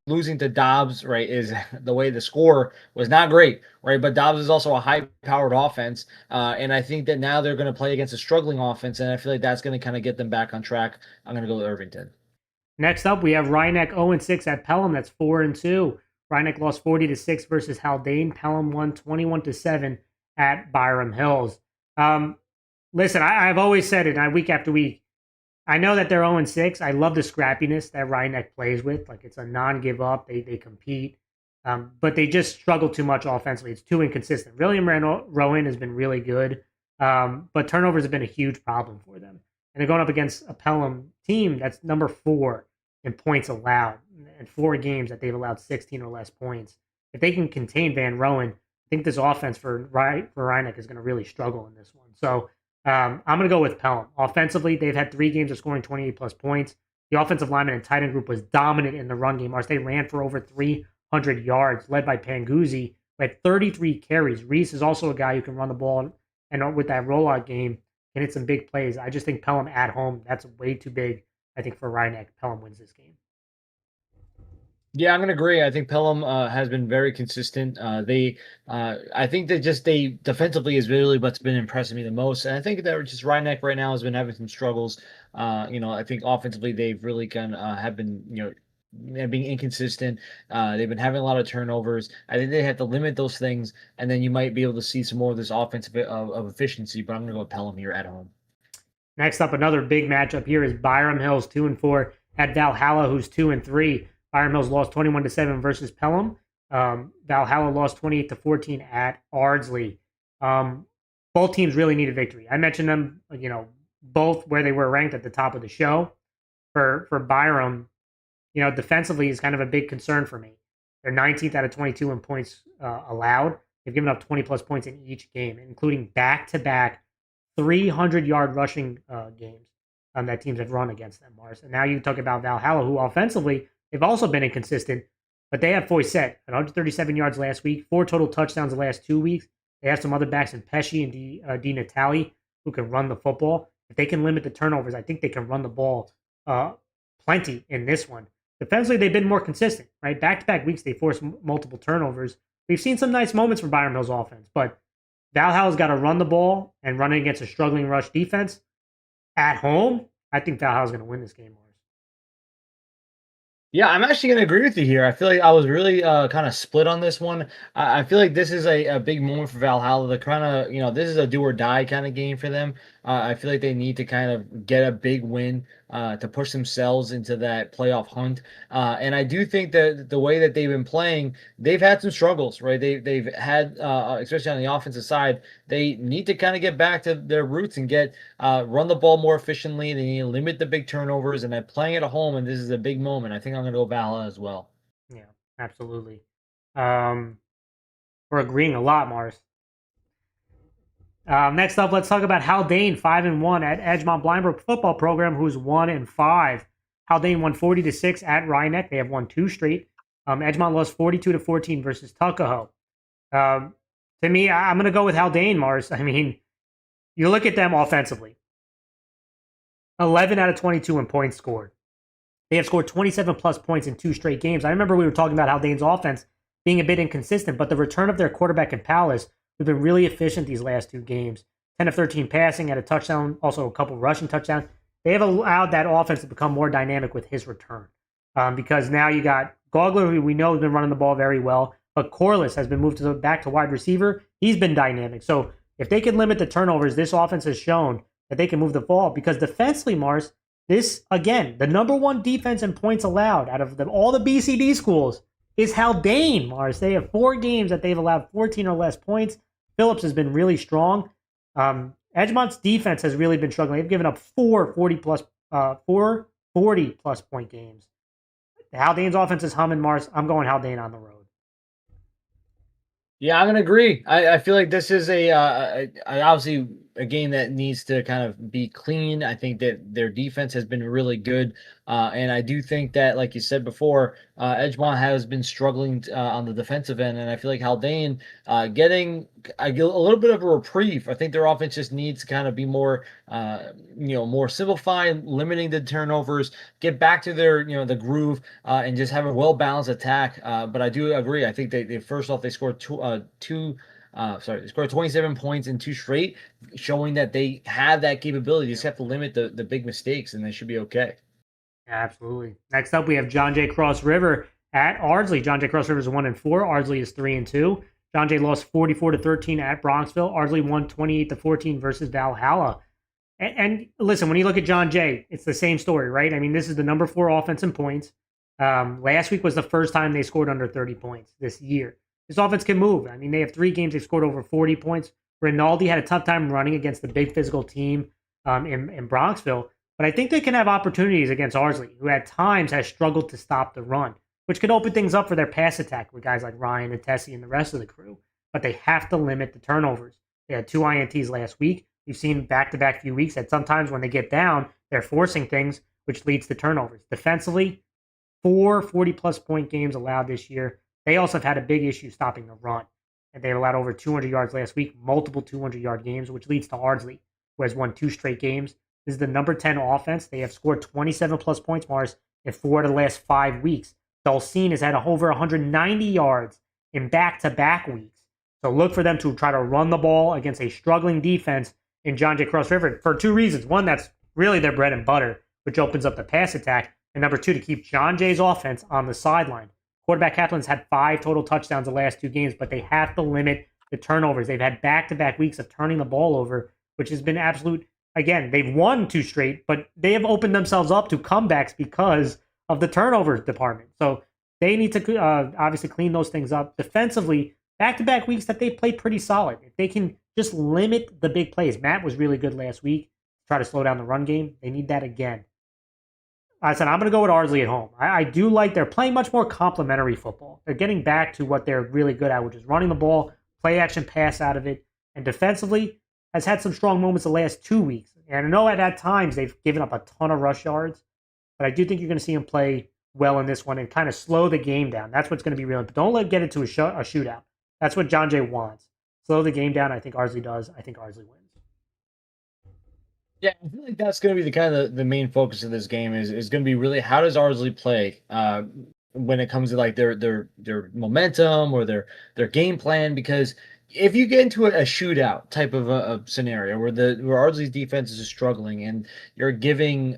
losing to Dobbs, right, is the way the score was not great, right? But Dobbs is also a high-powered offense, and I think that now they're going to play against a struggling offense, and I feel like that's going to kind of get them back on track. I'm going to go with Irvington. Next up, we have Rhinebeck 0-6 at Pelham. That's 4-2. Rhinebeck lost 40-6 versus Haldane. Pelham won 21-7 at Byram Hills. Listen, I've always said it week after week. I know that they're 0-6. I love the scrappiness that Rhinebeck plays with. Like, it's a non-give up. They compete. But they just struggle too much offensively. It's too inconsistent. William Rowan has been really good. But turnovers have been a huge problem for them. And they're going up against a Pelham team that's number 4 in points allowed, and 4 games that they've allowed 16 or less points. If they can contain Van Rowan, I think this offense for Rhinebeck is going to really struggle in this one. So I'm going to go with Pelham. Offensively, they've had 3 games of scoring 28-plus points. The offensive lineman and tight end group was dominant in the run game. They ran for over 300 yards, led by Panguzzi, who had 33 carries. Reese is also a guy who can run the ball, and with that rollout game, can hit some big plays. I just think Pelham at home, that's way too big. I think for Rhinebeck, Pelham wins this game. Yeah, I'm gonna agree. I think Pelham has been very consistent. I think that they defensively is really what's been impressing me the most. And I think that just Rhinebeck right now has been having some struggles. I think offensively they've really have been being inconsistent. They've been having a lot of turnovers. I think they have to limit those things, and then you might be able to see some more of this offensive of efficiency. But I'm gonna go with Pelham here at home. Next up, another big matchup here is Byram Hills 2-4 at Valhalla, who's 2-3. Byram Hills lost 21-7 versus Pelham. Valhalla lost 28-14 at Ardsley. Both teams really need a victory. I mentioned them, both where they were ranked at the top of the show. For Byram, defensively is kind of a big concern for me. They're 19th out of 22 in points allowed. They've given up 20-plus points in each game, including back-to-back 300-yard rushing games that teams have run against them, Mars. And now you talk about Valhalla, who offensively, they've also been inconsistent, but they have Foyset at 137 yards last week, 4 total touchdowns the last 2 weeks. They have some other backs in Pesci and Di Natale who can run the football. If they can limit the turnovers, I think they can run the ball plenty in this one. Defensively, they've been more consistent, right? Back-to-back weeks, they forced multiple turnovers. We've seen some nice moments from Byram Hill's offense, but Valhalla's got to run the ball, and running against a struggling rush defense at home, I think Valhalla's going to win this game, Mars. Yeah, I'm actually going to agree with you here. I feel like I was really kind of split on this one. I feel like this is a big moment for Valhalla. The kind of, this is a do or die kind of game for them. I feel like they need to kind of get a big win to push themselves into that playoff hunt. And I do think that the way that they've been playing, they've had some struggles, right? They've had, especially on the offensive side, they need to kind of get back to their roots and get run the ball more efficiently. They need to limit the big turnovers, and they're playing at home, and this is a big moment. I think I'm going to go Valhalla as well. Yeah, absolutely. We're agreeing a lot, Mars. Next up, let's talk about Haldane, 5-1 at Edgemont Blindbrook football program, who's 1-5. Haldane won 40-6 at Rhinebeck. They have won 2 straight. Edgemont lost 42-14 versus Tuckahoe. To me, I'm going to go with Haldane, Mars. I mean, you look at them offensively. 11 out of 22 in points scored. They have scored 27 plus points in 2 straight games. I remember we were talking about Haldane's offense being a bit inconsistent, but the return of their quarterback in Palace, who've been really efficient these last 2 games. 10 of 13 passing at a touchdown, also a couple rushing touchdowns. They have allowed that offense to become more dynamic with his return. Because now you got Gogler, who we know has been running the ball very well, but Corliss has been moved back to wide receiver. He's been dynamic. So if they can limit the turnovers, this offense has shown that they can move the ball. Because defensively, Mars, this, again, the number 1 defense in points allowed out of all the BCD schools is Haldane, Mars. They have 4 games that they've allowed 14 or less points. Phillips has been really strong. Edgemont's defense has really been struggling. They've given up 4 40-plus point games. Haldane's offense is humming, Mars. I'm going Haldane on the road. Yeah, I'm gonna agree. I feel like this is obviously a game that needs to kind of be clean. I think that their defense has been really good, and I do think that, like you said before, Edgemont has been struggling on the defensive end, and I feel like Haldane getting a little bit of a reprieve. I think their offense just needs to kind of be more, more simplified, limiting the turnovers, get back to their, the groove, and just have a well balanced attack. But I do agree. I think they first off they scored they scored 27 points in 2 straight, showing that they have that capability. You just have to limit the big mistakes, and they should be okay. Yeah, absolutely. Next up, we have John Jay Cross River at Ardsley. John Jay Cross River is 1-4. Ardsley is 3-2. John Jay lost 44-13 at Bronxville. Ardsley won 28-14 versus Valhalla. And listen, when you look at John Jay, it's the same story, right? I mean, this is the number 4 offense in points. Last week was the first time they scored under 30 points this year. This offense can move. I mean, they have 3 games they've scored over 40 points. Rinaldi had a tough time running against the big physical team in Bronxville. But I think they can have opportunities against Ardsley, who at times has struggled to stop the run, which could open things up for their pass attack with guys like Ryan and Tessie and the rest of the crew. But they have to limit the turnovers. They had 2 INTs last week. We've seen back-to-back few weeks that sometimes when they get down, they're forcing things, which leads to turnovers. Defensively, 4 40-plus point games allowed this year. They also have had a big issue stopping the run. And they've allowed over 200 yards last week, multiple 200-yard games, which leads to Ardsley, who has won 2 straight games. This is the number 10 offense. They have scored 27-plus points, Mars, in 4 of the last 5 weeks. Dulcine has had over 190 yards in back-to-back weeks. So look for them to try to run the ball against a struggling defense in John Jay Cross River for 2 reasons. One, that's really their bread and butter, which opens up the pass attack. And number 2, to keep John Jay's offense on the sideline. Quarterback Kaplan's had 5 total touchdowns the last 2 games, but they have to limit the turnovers. They've had back-to-back weeks of turning the ball over, which has been absolute. Again, they've won 2 straight, but they have opened themselves up to comebacks because of the turnover department. So they need to obviously clean those things up. Defensively, back-to-back weeks that they played pretty solid. If they can just limit the big plays. Matt was really good last week to try to slow down the run game. They need that again. I said, I'm going to go with Ardsley at home. I do like they're playing much more complementary football. They're getting back to what they're really good at, which is running the ball, play action pass out of it. And defensively, has had some strong moments the last 2 weeks. And I know at times they've given up a ton of rush yards, but I do think you're going to see them play well in this one and kind of slow the game down. That's what's going to be real. But don't let it get into a shootout. That's what John Jay wants. Slow the game down. I think Ardsley does. I think Ardsley wins. Yeah, I feel like that's going to be the kind of the main focus of this game is going to be really how does Ardsley play when it comes to like their momentum or their game plan, because if you get into a shootout type of a scenario where Ardsley's defense is struggling and you're giving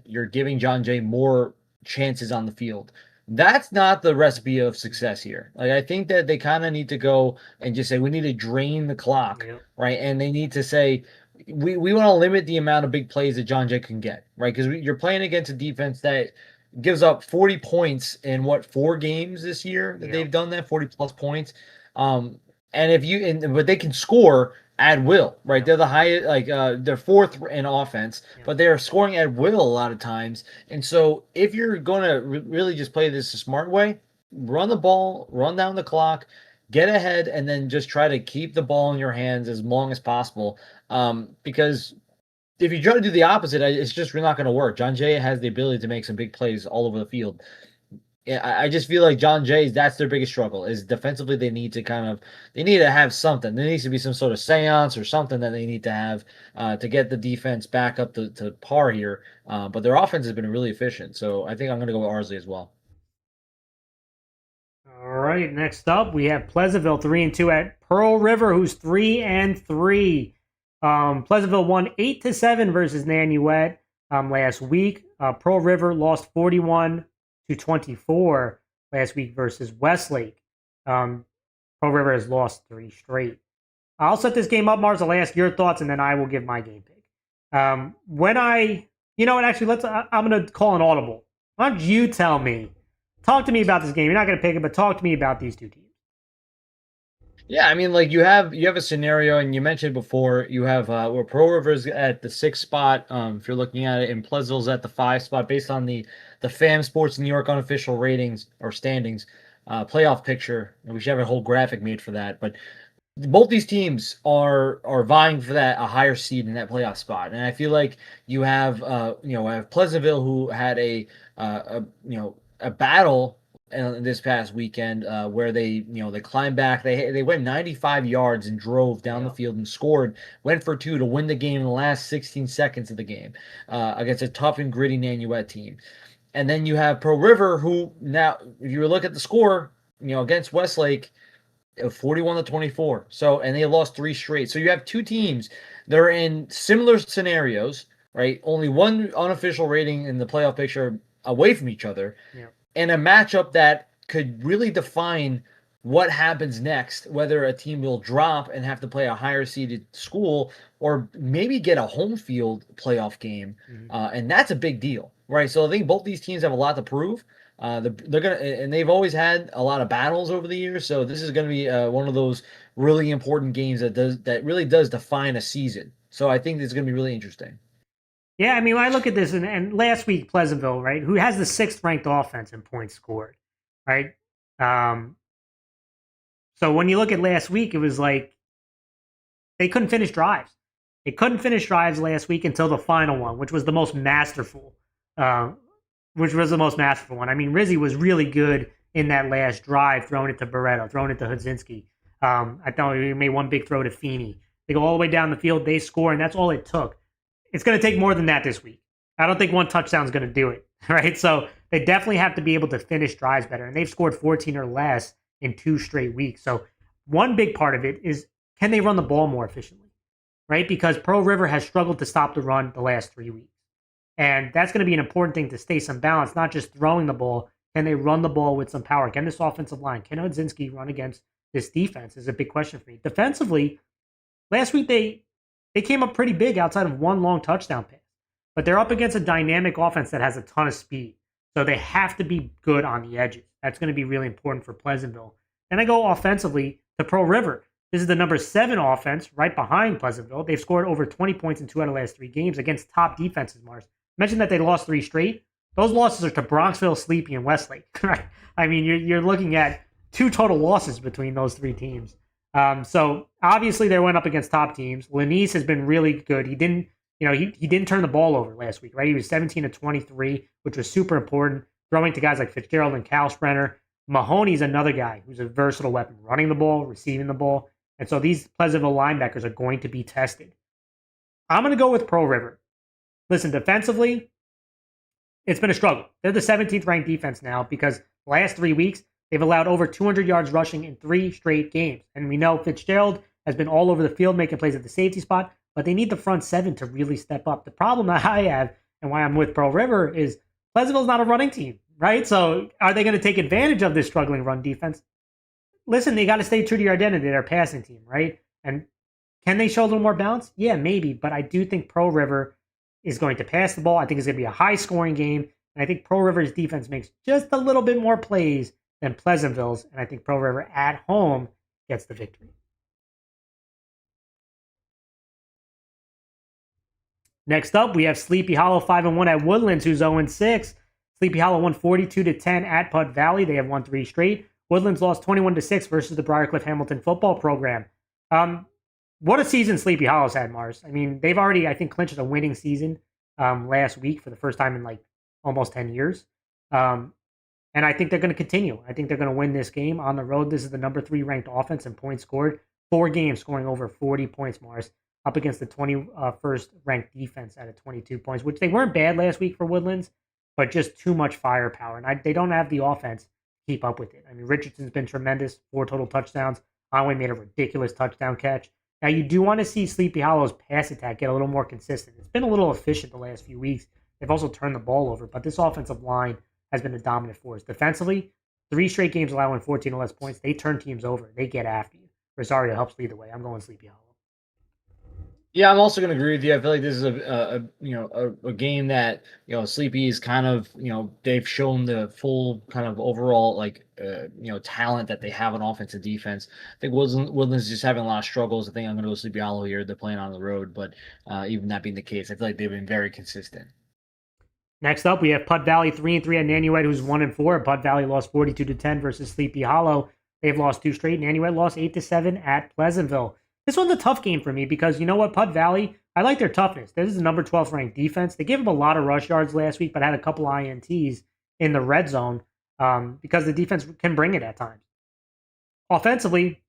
John Jay more chances on the field, that's not the recipe of success here. Like I think that they kind of need to go and just say we need to drain the clock, Yep. right? And they need to say we want to limit the amount of big plays that John Jay can get, right? Because you're playing against a defense that gives up 40 points in what 4 games this year that they've done that 40 plus points. And if you but they can score at will, right? They're the highest, like they're fourth in offense, but they're scoring at will a lot of times. And so if you're going to really just play this a smart way, run the ball, run down the clock, get ahead, and then just try to keep the ball in your hands as long as possible. Because if you try to do the opposite, it's just not going to work. John Jay has the ability to make some big plays all over the field. I just feel like John Jay's that's their biggest struggle is defensively. They need to have something. There needs to be some sort of seance or something that they need to have to get the defense back up to par here. But their offense has been really efficient, so I think I'm going to go with Arsley as well. All right, next up we have Pleasantville 3-2 at Pearl River, who's 3-3. Pleasantville won 8-7 versus Nanuet last week. Pearl River lost 41-24 last week versus Westlake. Pearl River has lost 3 straight. I'll set this game up, Mars. I'll ask your thoughts, and then I will give my game pick. I'm going to call an audible. Why don't you tell me? Talk to me about this game. You're not going to pick it, but talk to me about these two teams. Yeah, I mean, like you have a scenario, and you mentioned before you have where Pearl River's at the 6th spot. If you're looking at it, and Pleasantville's at the 5th spot, based on the FAM Sports New York unofficial ratings or standings playoff picture. And we should have a whole graphic made for that. But both these teams are vying for a higher seed in that playoff spot, and I feel like you have Pleasantville who had a battle this past weekend where they climbed back. They went 95 yards and drove down the field and scored, went for 2 to win the game in the last 16 seconds of the game against a tough and gritty Nanuet team. And then you have Pearl River, who now, if you look at the score, against Westlake, 41-24. So, and they lost 3 straight. So you have 2 teams that are in similar scenarios, right? Only one unofficial rating in the playoff picture away from each other. Yeah. And a matchup that could really define what happens next, whether a team will drop and have to play a higher seeded school or maybe get a home field playoff game. Mm-hmm. And that's a big deal, right? So I think both these teams have a lot to prove. They've always had a lot of battles over the years. So this is going to be one of those really important games that really does define a season. So I think it's going to be really interesting. Yeah, I mean, when I look at this, and last week, Pleasantville, right, who has the 6th ranked offense in points scored, right? So when you look at last week, it was like they couldn't finish drives. They couldn't finish drives last week until the final one, which was the most masterful. I mean, Rizzi was really good in that last drive, throwing it to Barreto, throwing it to Hudzinski. I thought he made one big throw to Feeney. They go all the way down the field, they score, and that's all it took. It's going to take more than that this week. I don't think one touchdown is going to do it, right? So they definitely have to be able to finish drives better, and they've scored 14 or less in 2 straight weeks. So one big part of it is, can they run the ball more efficiently, right? Because Pearl River has struggled to stop the run the last 3 weeks. And that's going to be an important thing to stay some balance, not just throwing the ball. Can they run the ball with some power? Can this offensive line, can Hudzinski run against this defense is a big question for me. Defensively, last week they came up pretty big outside of one long touchdown pass. But they're up against a dynamic offense that has a ton of speed. So they have to be good on the edges. That's going to be really important for Pleasantville. And I go offensively to Pearl River. This is the number 7 offense right behind Pleasantville. They've scored over 20 points in 2 out of the last 3 games against top defenses, Mars. Mentioned that they lost 3 straight. Those losses are to Bronxville, Sleepy, and Westlake. Right? I mean, you're looking at 2 total losses between those 3 teams. So obviously they went up against top teams. Lanise has been really good. He didn't turn the ball over last week, right? He was 17-23, which was super important, throwing to guys like Fitzgerald and Kalsbrenner. Mahoney's another guy who's a versatile weapon, running the ball, receiving the ball. And so these Pleasantville linebackers are going to be tested. I'm going to go with Pearl River. Listen, defensively, it's been a struggle. They're the 17th ranked defense now because the last 3 weeks, they've allowed over 200 yards rushing in 3 straight games. And we know Fitzgerald has been all over the field making plays at the safety spot, but they need the front 7 to really step up. The problem that I have and why I'm with Pearl River is Pleasantville's not a running team, right? So are they going to take advantage of this struggling run defense? Listen, they got to stay true to your identity. They're a passing team, right? And Can they show a little more balance? Yeah, maybe. But I do think Pro River is going to pass the ball. I think it's going to be a high scoring game. And I think Pro River's defense makes just a little bit more plays than Pleasantville's. And I think Pro River at home gets the victory. Next up, we have Sleepy Hollow 5-1 at Woodlands, who's 0-6. Sleepy Hollow won 42-10 at Putt Valley. They have won 3 straight. Woodlands lost 21-6 versus the Briarcliff Hamilton football program. What a season Sleepy Hollow's had, Mars. I mean, they've already, I think, clinched a winning season last week for the first time in like almost 10 years. And I think they're going to continue. I think they're going to win this game on the road. This is the number 3 ranked offense in points scored. 4 games scoring over 40 points, Mars, up against the 21st ranked defense at 22 points, which they weren't bad last week for Woodlands, but just too much firepower. And they don't have the offense to keep up with it. I mean, Richardson's been tremendous, 4 total touchdowns. Conway made a ridiculous touchdown catch. Now, you do want to see Sleepy Hollow's pass attack get a little more consistent. It's been a little efficient the last few weeks. They've also turned the ball over, but this offensive line has been a dominant force. Defensively, 3 straight games allowing 14 or less points. They turn teams over. They get after you. Rosario helps lead the way. I'm going Sleepy Hollow. Yeah, I'm also going to agree with you. I feel like this is a game that Sleepy is kind of they've shown the full kind of overall talent that they have on offense and defense. I think Woodlands is just having a lot of struggles. I think I'm going to go Sleepy Hollow here. They're playing on the road, but even that being the case, I feel like they've been very consistent. Next up, we have Putt Valley 3-3 at Nanuet, who's 1-4. Putt Valley lost 42-10 versus Sleepy Hollow. They've lost 2 straight. Nanuet lost 8-7 at Pleasantville. This one's a tough game for me because you know what? Putt Valley, I like their toughness. This is the number 12th ranked defense. They gave up a lot of rush yards last week, but had a couple INTs in the red zone because the defense can bring it at times. Offensively,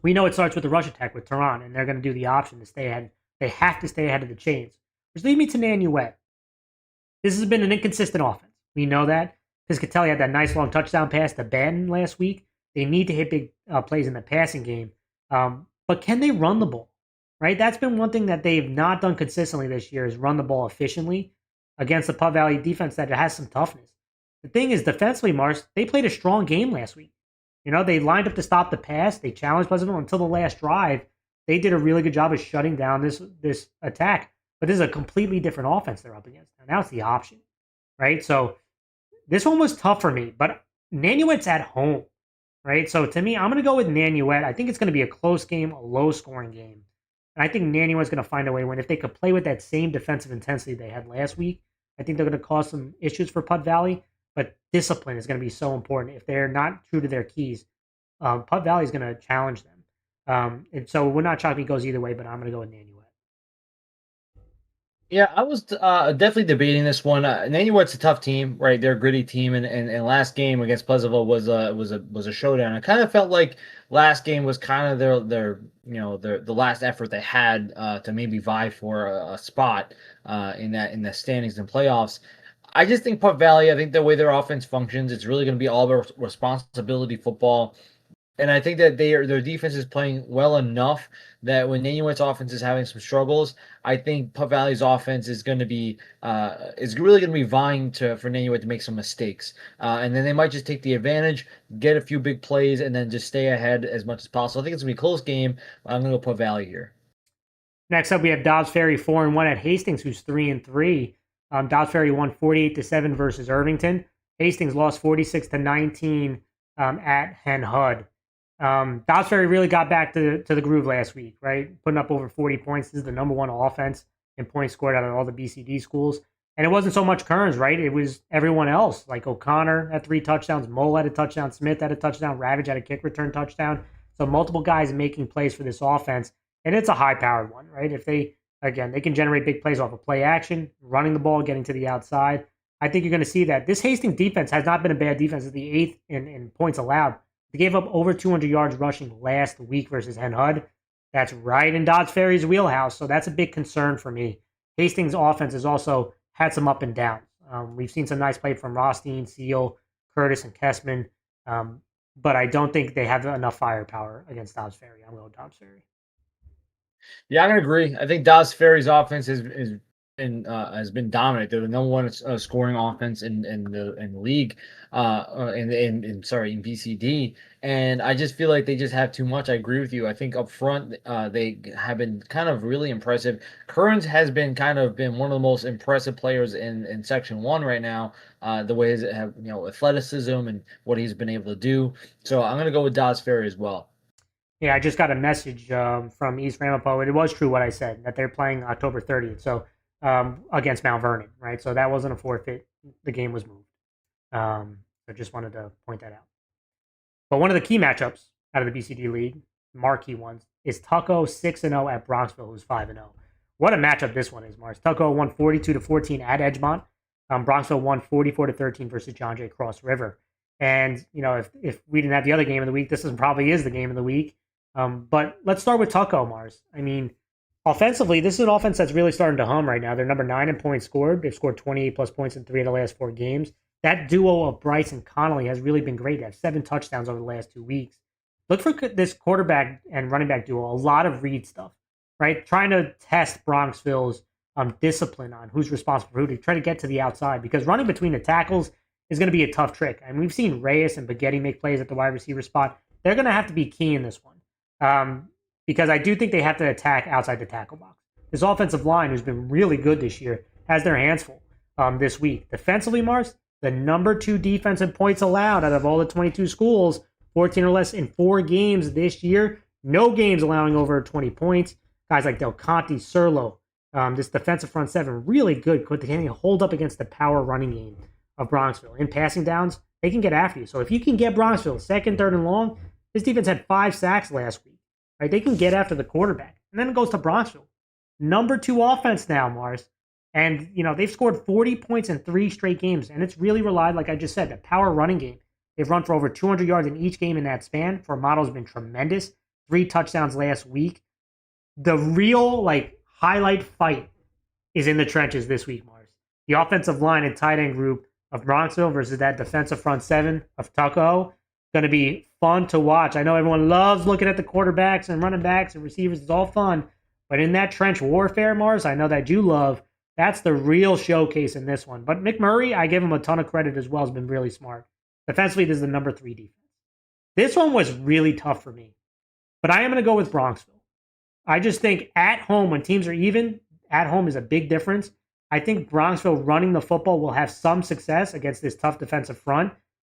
we know it starts with the rush attack with Tehran, and they're going to do the option to stay ahead. They have to stay ahead of the chains, which leads me to Nanuet. This has been an inconsistent offense. We know that. Piscatelli had that nice long touchdown pass to Ben last week. They need to hit big plays in the passing game. But can they run the ball? Right? That's been one thing that they've not done consistently this year is run the ball efficiently against the Putt Valley defense that has some toughness. The thing is, defensively, Mars, they played a strong game last week. They lined up to stop the pass. They challenged Pleasantville until the last drive. They did a really good job of shutting down this attack. But this is a completely different offense they're up against. Now it's the option, right? So this one was tough for me, but Nanuet's at home, right? So to me, I'm going to go with Nanuet. I think it's going to be a close game, a low-scoring game. And I think Nanuet's going to find a way to win. If they could play with that same defensive intensity they had last week, I think they're going to cause some issues for Putt Valley. But discipline is going to be so important. If they're not true to their keys, Putt Valley is going to challenge them. And so it would not shock me it goes either way, but I'm going to go with Nanuet. Yeah, I was definitely debating this one. Nanuet's a tough team, right? They're a gritty team, and last game against Pleasantville was a showdown. I kind of felt like last game was kind of their the last effort they had to maybe vie for a spot in the standings and playoffs. I just think Putt Valley. I think the way their offense functions, it's really going to be all about responsibility football. And I think that their defense is playing well enough that when Nanuet's offense is having some struggles, I think Putt Valley's offense is going to be is really going to be vying for Nanuet to make some mistakes, and then they might just take the advantage, get a few big plays, and then just stay ahead as much as possible. I think it's going to be a close game. I'm going to go Putt Valley here. Next up, we have Dobbs Ferry 4-1 at Hastings, who's 3-3. Dobbs Ferry won 48-7 versus Irvington. Hastings lost 46-19 at Hen Hud. Dobbs Ferry really got back to the groove last week, right? Putting up over 40 points. This is the number 1 offense in points scored out of all the BCD schools. And it wasn't so much Kearns, right? It was everyone else. Like O'Connor had 3 touchdowns, Mole had a touchdown, Smith had a touchdown, Ravage had a kick return touchdown. So multiple guys making plays for this offense. And it's a high-powered one, right? If they can generate big plays off of play action, running the ball, getting to the outside. I think you're going to see that. This Hastings defense has not been a bad defense. It's the 8th in points allowed. They gave up over 200 yards rushing last week versus Hen Hud. That's right in Dobbs Ferry's wheelhouse, so that's a big concern for me. Hastings' offense has also had some up and downs. We've seen some nice play from Rothstein, Seal, Curtis, and Kessman, but I don't think they have enough firepower against Dobbs Ferry. I'm going to go Dobbs Ferry. Yeah, I'm going to agree. I think Dobbs Ferry's offense is has been dominant. They're the number one scoring offense in the league, in BCD. And I just feel like they just have too much. I agree with you. I think up front, they have been kind of really impressive. Kearns has been kind of been one of the most impressive players in Section One right now. The way his have athleticism and what he's been able to do. So I'm gonna go with Dodds Ferry as well. Yeah, I just got a message from East Ramapo, and it was true what I said that they're playing October 30th, so against Mount Vernon, right? So that wasn't a forfeit. The game was moved. So just wanted to point that out. But one of the key matchups out of the BCD league, marquee ones, is Tucko 6-0 at Bronxville, who's 5-0. What a matchup this one is, Mars. Tucko won 42-14 at Edgemont. Bronxville won 44-13 versus John Jay Cross River. And if we didn't have the other game of the week, this probably is the game of the week. But let's start with Tucko, Mars. I mean, offensively, this is an offense that's really starting to hum right now. They're number 9 in points scored. They've scored 28 plus points in 3 of the last 4 games. That duo of Bryce and Connolly has really been great. They have 7 touchdowns over the last 2 weeks. Look for this quarterback and running back duo, a lot of read stuff, right? Trying to test Bronxville's discipline on who's responsible for who to try to get to the outside, because running between the tackles is going to be a tough trick. I mean, we've seen Reyes and Baghetti make plays at the wide receiver spot. They're going to have to be key in this one. Because I do think they have to attack outside the tackle box. This offensive line, who's been really good this year, has their hands full this week. Defensively, Mars, the number 2 defense in points allowed out of all the 22 schools, 14 or less in 4 games this year. No games allowing over 20 points. Guys like Del Conte, Serlo, this defensive front 7, really good. Can they hold up against the power running game of Bronxville? In passing downs, they can get after you. So if you can get Bronxville second, third, and long, this defense had 5 sacks last week. Right? They can get after the quarterback. And then it goes to Bronxville. Number 2 offense now, Mars. And, they've scored 40 points in 3 straight games. And it's really relied, like I just said, the power running game. They've run for over 200 yards in each game in that span. Formato's been tremendous. 3 touchdowns last week. The real, highlight fight is in the trenches this week, Mars. The offensive line and tight end group of Bronxville versus that defensive front 7 of Tucko. Going to be fun to watch. I know everyone loves looking at the quarterbacks and running backs and receivers. It's all fun. But in that trench warfare, Mars, I know that you love, that's the real showcase in this one. But McMurray, I give him a ton of credit as well, has been really smart. Defensively, this is the number 3 defense. This one was really tough for me. But I am going to go with Bronxville. I just think at home, when teams are even, at home is a big difference. I think Bronxville running the football will have some success against this tough defensive front.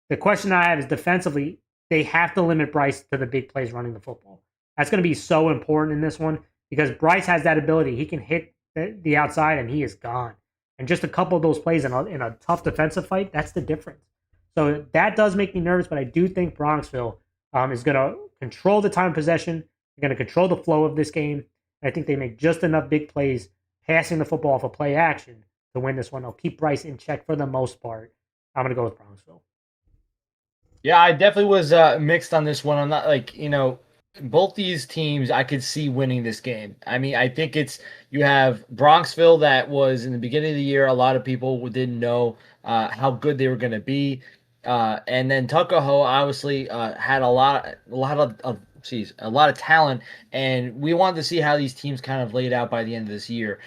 The question I have is defensively, they have to limit Bryce to the big plays running the football. That's going to be so important in this one because Bryce has that ability. He can hit the outside and he is gone. And just a couple of those plays in a tough defensive fight, that's the difference. So that does make me nervous, but I do think Bronxville is going to control the time of possession. They're going to control the flow of this game. And I think they make just enough big plays passing the football off a play action to win this one. They'll keep Bryce in check for the most part. I'm going to go with Bronxville. Yeah, I definitely was mixed on this one. I'm not both these teams I could see winning this game. I mean, I think you have Bronxville that was in the beginning of the year, a lot of people didn't know how good they were going to be. And then Tuckahoe obviously had a lot of talent, and we wanted to see how these teams kind of laid out by the end of this year.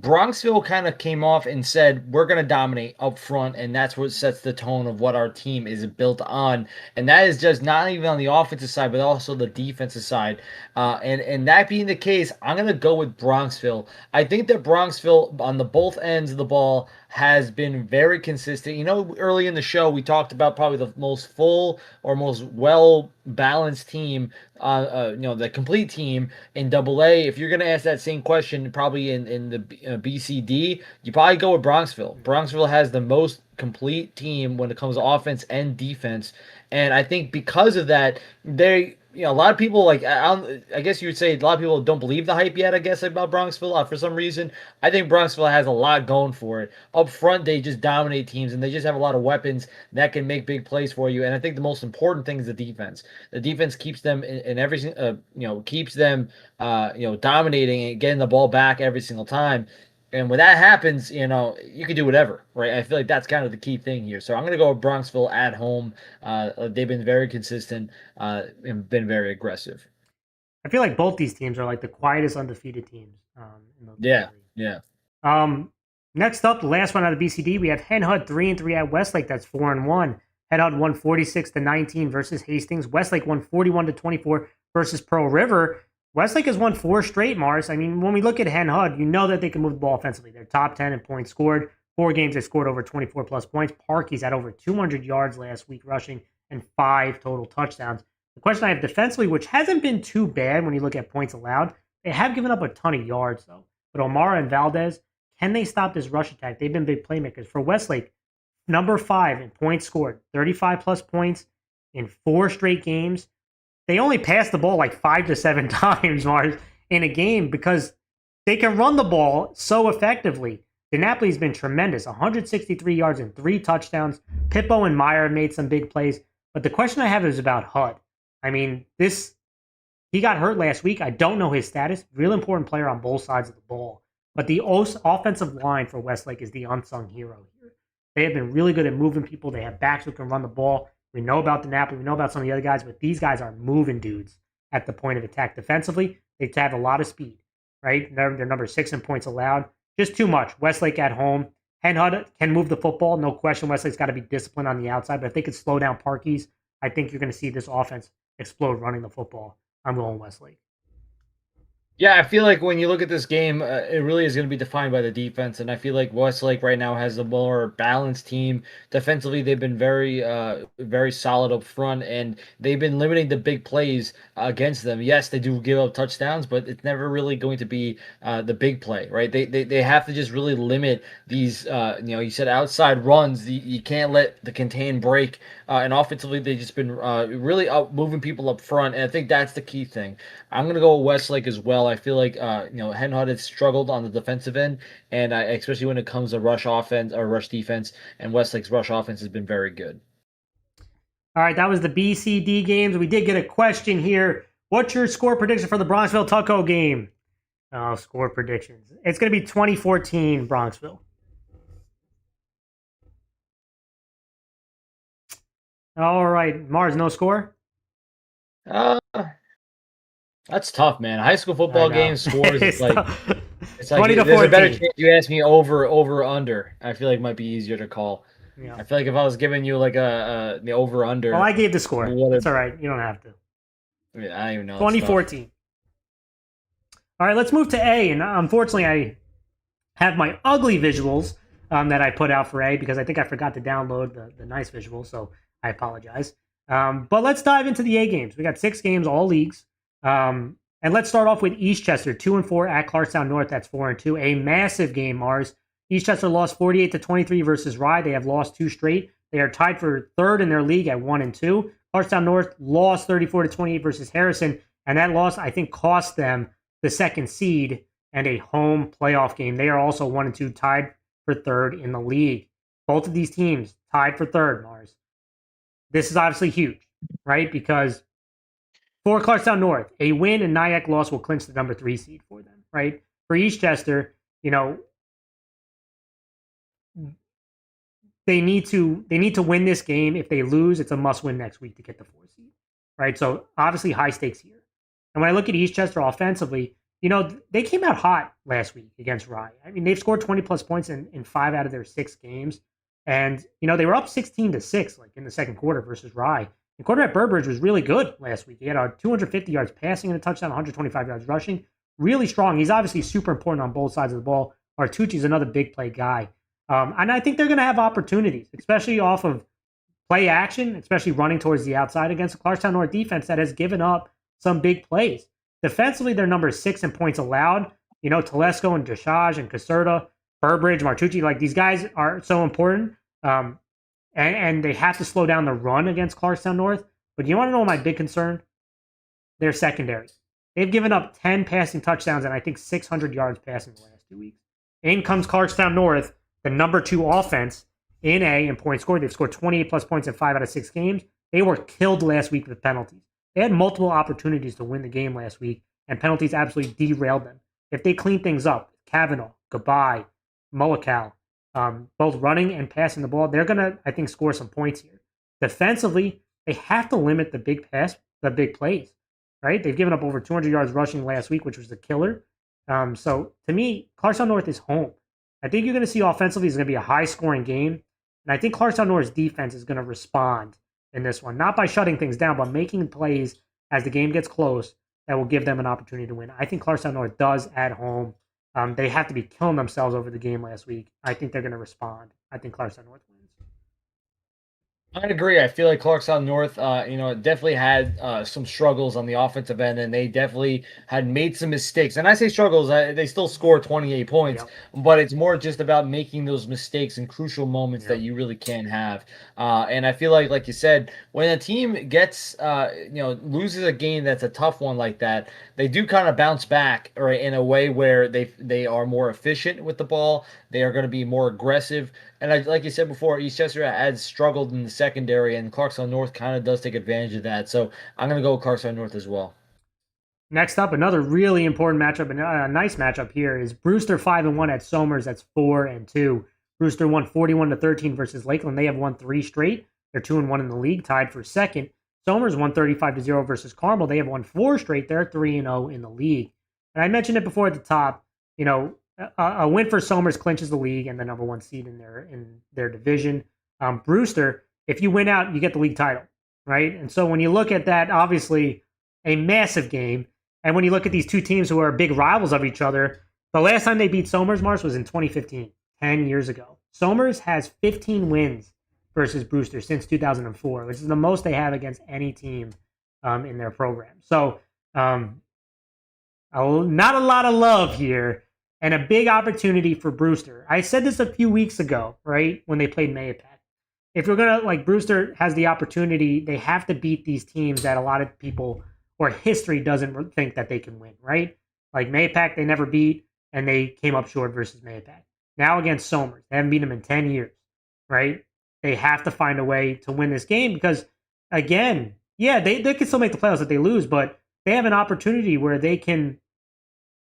Bronxville kind of came off and said, we're going to dominate up front, and that's what sets the tone of what our team is built on. And that is just not even on the offensive side, but also the defensive side. And that being the case, I'm going to go with Bronxville. I think that Bronxville, on the both ends of the ball, has been very consistent. Early in the show, we talked about probably the most full or most well-balanced team, the complete team in AA. If you're going to ask that same question, probably in the BCD, you probably go with Bronxville. Bronxville has the most complete team when it comes to offense and defense. And I think because of that, a lot of people I guess you would say a lot of people don't believe the hype yet, I guess, about Bronxville for some reason. I think Bronxville has a lot going for it. Up front, they just dominate teams and they just have a lot of weapons that can make big plays for you. And I think the most important thing is the defense. The defense keeps them in every keeps them dominating and getting the ball back every single time. And when that happens, you can do whatever, right? I feel like that's kind of the key thing here. So I'm going to go with Bronxville at home. They've been very consistent and been very aggressive. I feel like both these teams are like the quietest undefeated teams. Yeah, yeah. Next up, the last one out of BCD, we have Hen Hud 3-3 at Westlake. That's 4-1. Hen Hud won 46-19 versus Hastings. Westlake won 41-24 versus Pearl River. Westlake has won 4 straight, Mars. I mean, when we look at Hen Hud, you know that they can move the ball offensively. They're top 10 in points scored. 4 games they scored over 24 plus points. Parkey's had over 200 yards last week rushing and 5 total touchdowns. The question I have defensively, which hasn't been too bad when you look at points allowed, they have given up a ton of yards though. But O'Mara and Valdez, can they stop this rush attack? They've been big playmakers. For Westlake, number 5 in points scored, 35 plus points in 4 straight games. They only passed the ball like 5 to 7 times, Mars, in a game because they can run the ball so effectively. DiNapoli's been tremendous, 163 yards and 3 touchdowns. Pippo and Meyer have made some big plays. But the question I have is about Hud. I mean, he got hurt last week. I don't know his status. Real important player on both sides of the ball. But the offensive line for Westlake is the unsung hero here. They have been really good at moving people. They have backs who can run the ball. We know about DiNapoli. We know about some of the other guys, but these guys are moving dudes at the point of attack. Defensively, they have a lot of speed, right? They're number 6 in points allowed. Just too much. Westlake at home. Hen Hud can move the football. No question. Westlake's got to be disciplined on the outside, but if they could slow down Parkey's, I think you're going to see this offense explode running the football. I'm going Westlake. Yeah, I feel like when you look at this game, it really is going to be defined by the defense, and I feel like Westlake right now has a more balanced team. Defensively, they've been very solid up front, and they've been limiting the big plays against them. Yes, they do give up touchdowns, but it's never really going to be the big play, right? They have to just really limit these. You said outside runs. You can't let the contain break, and offensively, they've just been really moving people up front, and I think that's the key thing. I'm going to go with Westlake as well. I feel like Hen Hud has struggled on the defensive end, and especially when it comes to rush offense or rush defense, and Westlake's rush offense has been very good. All right, that was the BCD games. We did get a question here. What's your score prediction for the Bronxville-Tucko game? Oh, score predictions. It's going to be 2014 Bronxville. All right, Mars, no score? That's tough, man. High school football game scores it's like 20 to 14. There's a better chance you ask me over under. I feel like it might be easier to call. Yeah. I feel like if I was giving you like the over under. Well, I gave the score. It's all right. You don't have to. I don't even know. 2014. All right, let's move to A. And unfortunately, I have my ugly visuals that I put out for A because I think I forgot to download the nice visuals, so I apologize. But let's dive into the A games. We got 6 games, all leagues. And let's start off with Eastchester, 2-4 at Clarkstown North. That's 4-2. A massive game, Mars. Eastchester lost 48-23 versus Rye. They have lost 2 straight. They are tied for 3rd in their league at 1-2. Clarkstown North lost 34-28 versus Harrison, and that loss I think cost them the 2nd seed and a home playoff game. They are also 1-2, tied for 3rd in the league. Both of these teams tied for 3rd, Mars. This is obviously huge, right? Because for Clarkstown North, a win and Nyack loss will clinch the number 3 seed for them, right? For Eastchester, they need to win this game. If they lose, it's a must-win next week to get the 4 seed, right? So obviously high stakes here. And when I look at Eastchester offensively, they came out hot last week against Rye. I mean, they've scored 20-plus points in 5 out of their 6 games. And, they were up 16-6 like in the second quarter versus Rye. And quarterback Burbridge was really good last week. He had 250 yards passing and a touchdown, 125 yards rushing. Really strong. He's obviously super important on both sides of the ball. Artucci's another big play guy. And I think they're going to have opportunities, especially off of play action, especially running towards the outside against the Clarkstown North defense that has given up some big plays. Defensively, they're number 6 in points allowed. Telesco and Deshage and Caserta, Burbridge, Martucci, like these guys are so important. And they have to slow down the run against Clarkstown North. But you want to know my big concern? Their secondary. They've given up 10 passing touchdowns and I think 600 yards passing the last 2 weeks. In comes Clarkstown North, the number 2 offense in A in points scored. They've scored 28-plus points in 5 out of 6 games. They were killed last week with penalties. They had multiple opportunities to win the game last week, and penalties absolutely derailed them. If they clean things up, Kavanaugh, Gabai, Mullical, both running and passing the ball, they're going to, I think, score some points here. Defensively, they have to limit the big plays, right? They've given up over 200 yards rushing last week, which was the killer. So to me, Clarkstown North is home. I think you're going to see offensively is going to be a high scoring game. And I think Clarkstown North's defense is going to respond in this one, not by shutting things down, but making plays as the game gets close that will give them an opportunity to win. I think Clarkstown North does at home. They have to be killing themselves over the game last week. I think they're going to respond. I think Clarkstown North wins. I agree. I feel like Clarkstown North, definitely had some struggles on the offensive end, and they definitely had made some mistakes. And I say struggles, they still score 28 points, but it's more just about making those mistakes in crucial moments that you really can have. And I feel like you said, when a team gets, loses a game that's a tough one like that, they do kind of bounce back, or in a way where they are more efficient with the ball. They are going to be more aggressive. And like you said before, East Chester has struggled in the secondary, and Clarkstown North kind of does take advantage of that. So I'm going to go with Clarkstown North as well. Next up, another really important matchup, and a nice matchup here is Brewster 5-1 at Somers. That's 4-2. Brewster won 41-13 versus Lakeland. They have won 3 straight. They're 2-1 in the league, tied for second. Somers won 35-0 versus Carmel. They have won 4 straight. They're 3-0 in the league. And I mentioned it before at the top. A win for Somers clinches the league and the number 1 seed in their division. Brewster, if you win out, you get the league title, right? And so when you look at that, obviously a massive game. And when you look at these two teams who are big rivals of each other, the last time they beat Somers, Mars, was in 2015, 10 years ago. Somers has 15 wins versus Brewster since 2004, which is the most they have against any team in their program. So not a lot of love here, and a big opportunity for Brewster. I said this a few weeks ago, right, when they played Mayapack. If you're going to, Brewster has the opportunity, they have to beat these teams that a lot of people or history doesn't think that they can win, right? Like Mayapack, they never beat, and they came up short versus Mayapack. Now against Somers, they haven't beaten them in 10 years, right? They have to find a way to win this game because, again, yeah, they can still make the playoffs if they lose, but they have an opportunity where they can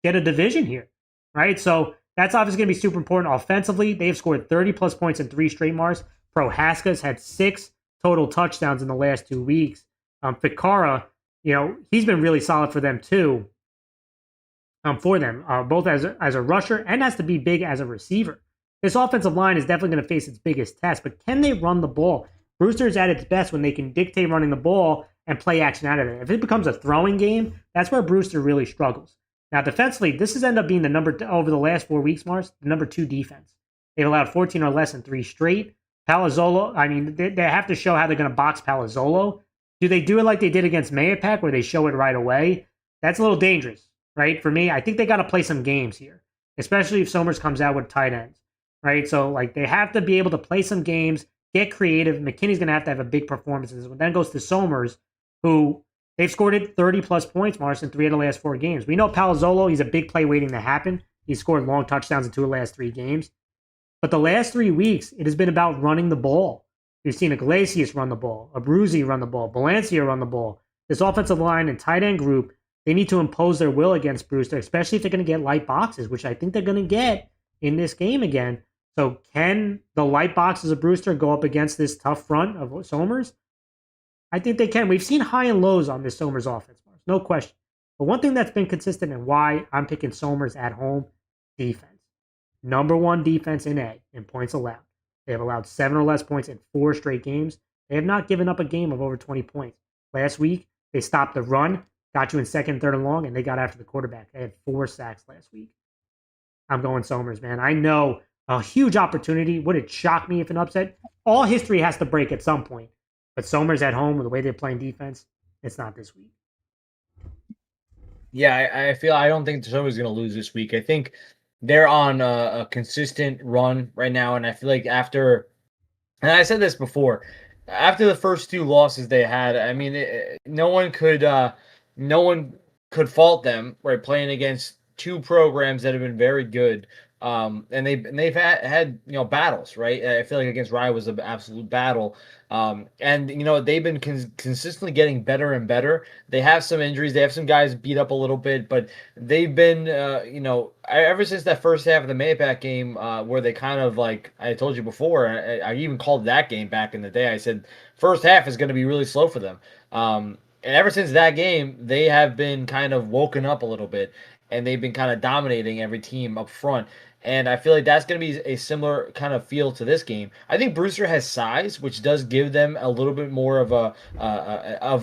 get a division here, right? So that's obviously going to be super important. Offensively, they have scored 30-plus points in 3 straight Mars. Prohaska's had 6 total touchdowns in the last 2 weeks. Fikara, he's been really solid for them too. Both as a rusher and has to be big as a receiver. This offensive line is definitely going to face its biggest test, but can they run the ball? Brewster is at its best when they can dictate running the ball and play action out of it. If it becomes a throwing game, that's where Brewster really struggles. Now, defensively, this has ended up being over the last 4 weeks, Mars, the number 2 defense. They've allowed 14 or less in 3 straight. Palazzolo, they have to show how they're going to box Palazzolo. Do they do it like they did against Mayapack, where they show it right away? That's a little dangerous, right? For me, I think they got to play some games here, especially if Somers comes out with tight ends, right? So, they have to be able to play some games, get creative. McKinney's going to have a big performance. And then it goes to Somers, who they've scored 30-plus points, Mars, in 3 of the last 4 games. We know Palazzolo, he's a big play waiting to happen. He scored long touchdowns in 2 of the last 3 games. But the last 3 weeks, it has been about running the ball. We've seen Iglesias run the ball, Abruzzi run the ball, Balancia run the ball. This offensive line and tight end group, they need to impose their will against Brewster, especially if they're going to get light boxes, which I think they're going to get in this game again. So can the light boxes of Brewster go up against this tough front of Somers? I think they can. We've seen high and lows on this Somers offense, no question. But one thing that's been consistent and why I'm picking Somers at home, defense. Number 1 defense in A in points allowed. They have allowed 7 or less points in 4 straight games. They have not given up a game of over 20 points. Last week, they stopped the run, got you in 2nd, 3rd, and long, and they got after the quarterback. They had 4 sacks last week. I'm going Somers, man. I know a huge opportunity. Would it shock me if an upset? All history has to break at some point. But Somers at home with the way they're playing defense, it's not this week. Yeah, I don't think Somers is going to lose this week. I think they're on a consistent run right now, and I feel like and I said this before, after the first 2 losses they had, no one could fault them, right, playing against 2 programs that have been very good. And they've had battles, right? I feel like against Rye was an absolute battle. And they've been consistently getting better and better. They have some injuries. They have some guys beat up a little bit, but they've been, ever since that first half of the Mayapack game, where they kind of, like I told you before, I even called that game back in the day. I said first half is going to be really slow for them. And ever since that game, they have been kind of woken up a little bit, and they've been kind of dominating every team up front. And I feel like that's going to be a similar kind of feel to this game. I think Brewster has size, which does give them a little bit more of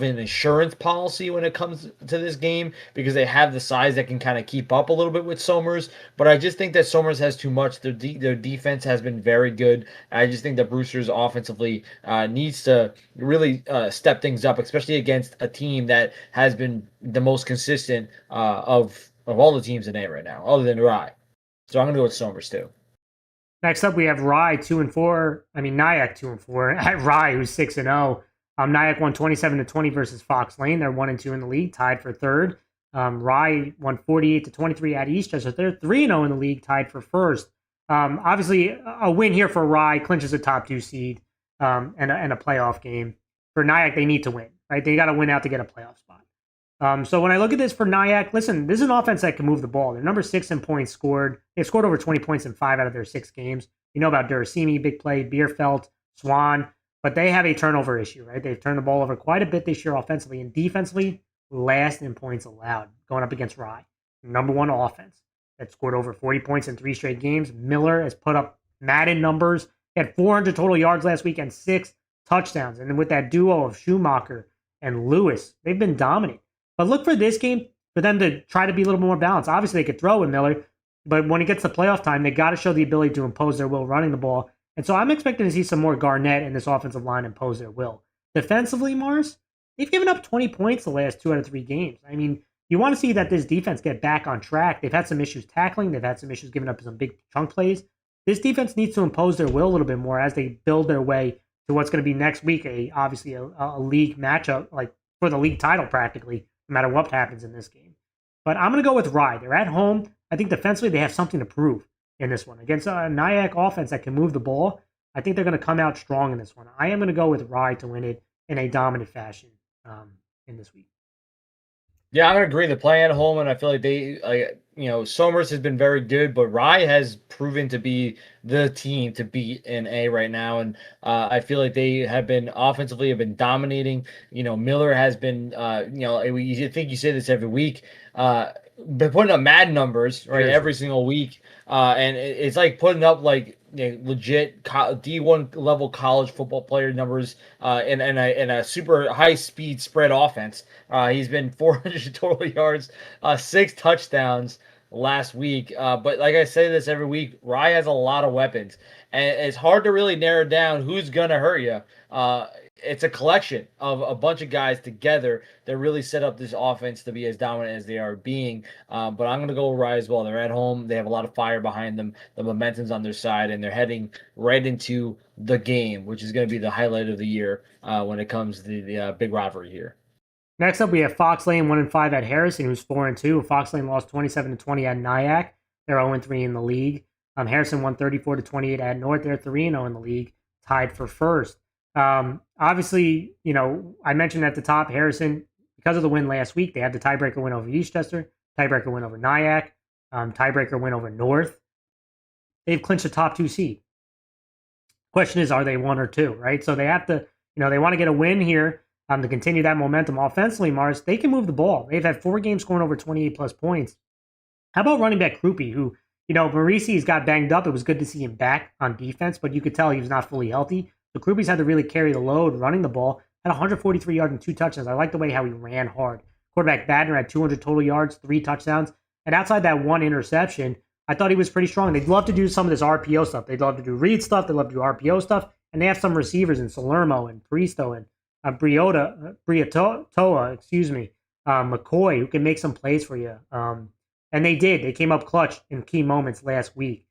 an insurance policy when it comes to this game because they have the size that can kind of keep up a little bit with Somers. But I just think that Somers has too much. Their defense has been very good. I just think that Brewster's offensively needs to really step things up, especially against a team that has been the most consistent of all the teams in A right now, other than Rye. So I'm gonna go with Somers too. Next up, we have Rye 2-4. I mean Nyack 2-4. At Rye, who's 6-0. Nyack won 27-20 versus Fox Lane. They're 1-2 in the league, tied for third. Rye won 48-23 at Eastchester. They're 3-0 in the league, tied for first. Obviously, a win here for Rye clinches a top 2 seed and a playoff game. For Nyack, they need to win, right? They got to win out to get a playoff spot. So when I look at this for Nyack, listen, this is an offense that can move the ball. They're number 6 in points scored. They've scored over 20 points in 5 out of their 6 games. You know about Durasimi, big play, Bierfeld, Swan, but they have a turnover issue, right? They've turned the ball over quite a bit this year offensively and defensively, last in points allowed, going up against Rye. Number 1 offense that scored over 40 points in 3 straight games. Miller has put up Madden numbers. He had 400 total yards last week and 6 touchdowns. And then with that duo of Schumacher and Lewis, they've been dominant. But look for this game for them to try to be a little more balanced. Obviously, they could throw with Miller, but when it gets to playoff time, they got to show the ability to impose their will running the ball. And so I'm expecting to see some more Garnett in this offensive line impose their will. Defensively, Mars, they've given up 20 points the last 2 out of 3 games. I mean, you want to see that this defense get back on track. They've had some issues tackling. They've had some issues giving up some big chunk plays. This defense needs to impose their will a little bit more as they build their way to what's going to be next week, obviously a league matchup, like for the league title practically, no matter what happens in this game. But I'm going to go with Rye. They're at home. I think defensively they have something to prove in this one. Against a Nyack offense that can move the ball, I think they're going to come out strong in this one. I am going to go with Rye to win it in a dominant fashion in this week. Yeah, I'm gonna agree. They're playing at home, and I feel like Somers has been very good, but Rye has proven to be the team to beat in A right now, and I feel like they have been offensively have been dominating. Miller has been, you think you say this every week, been putting up mad numbers right every single week, and it's like putting up like legit D1 level college football player numbers in a super high speed spread offense. He's been 400 total yards, 6 touchdowns last week. But like I say this every week, Rye has a lot of weapons, and it's hard to really narrow down who's gonna hurt you. It's a collection of a bunch of guys together that really set up this offense to be as dominant as they are being. But I'm going to go with Rye as well. They're at home. They have a lot of fire behind them. The momentum's on their side, and they're heading right into the game, which is going to be the highlight of the year when it comes to the big rivalry here. Next up, we have Fox Lane 1-5 at Harrison, who's 4-2. Fox Lane lost 27-20 at Nyack. They're 0-3 in the league. Harrison won 34-28 at North. They're 3-0 in the league, tied for first. Obviously, I mentioned at the top, Harrison, because of the win last week, they had the tiebreaker win over Eastchester, tiebreaker win over Nyack, tiebreaker win over North. They've clinched a top 2 seed. Question is, are they 1 or 2, right? So they have to, they want to get a win here to continue that momentum. Offensively, Mars, they can move the ball. They've had 4 games scoring over 28 plus points. How about running back Krupe, who, Marisi's got banged up. It was good to see him back on defense, but you could tell he was not fully healthy. So Krupe's had to really carry the load running the ball. Had 143 yards and 2 touchdowns. I like the way how he ran hard. Quarterback Badner had 200 total yards, 3 touchdowns. And outside that 1 interception, I thought he was pretty strong. They'd love to do some of this RPO stuff. They'd love to do read stuff. They'd love to do RPO stuff. And they have some receivers in Salermo and Pristo and Briatoa, McCoy, who can make some plays for you. And they did. They came up clutch in key moments last week.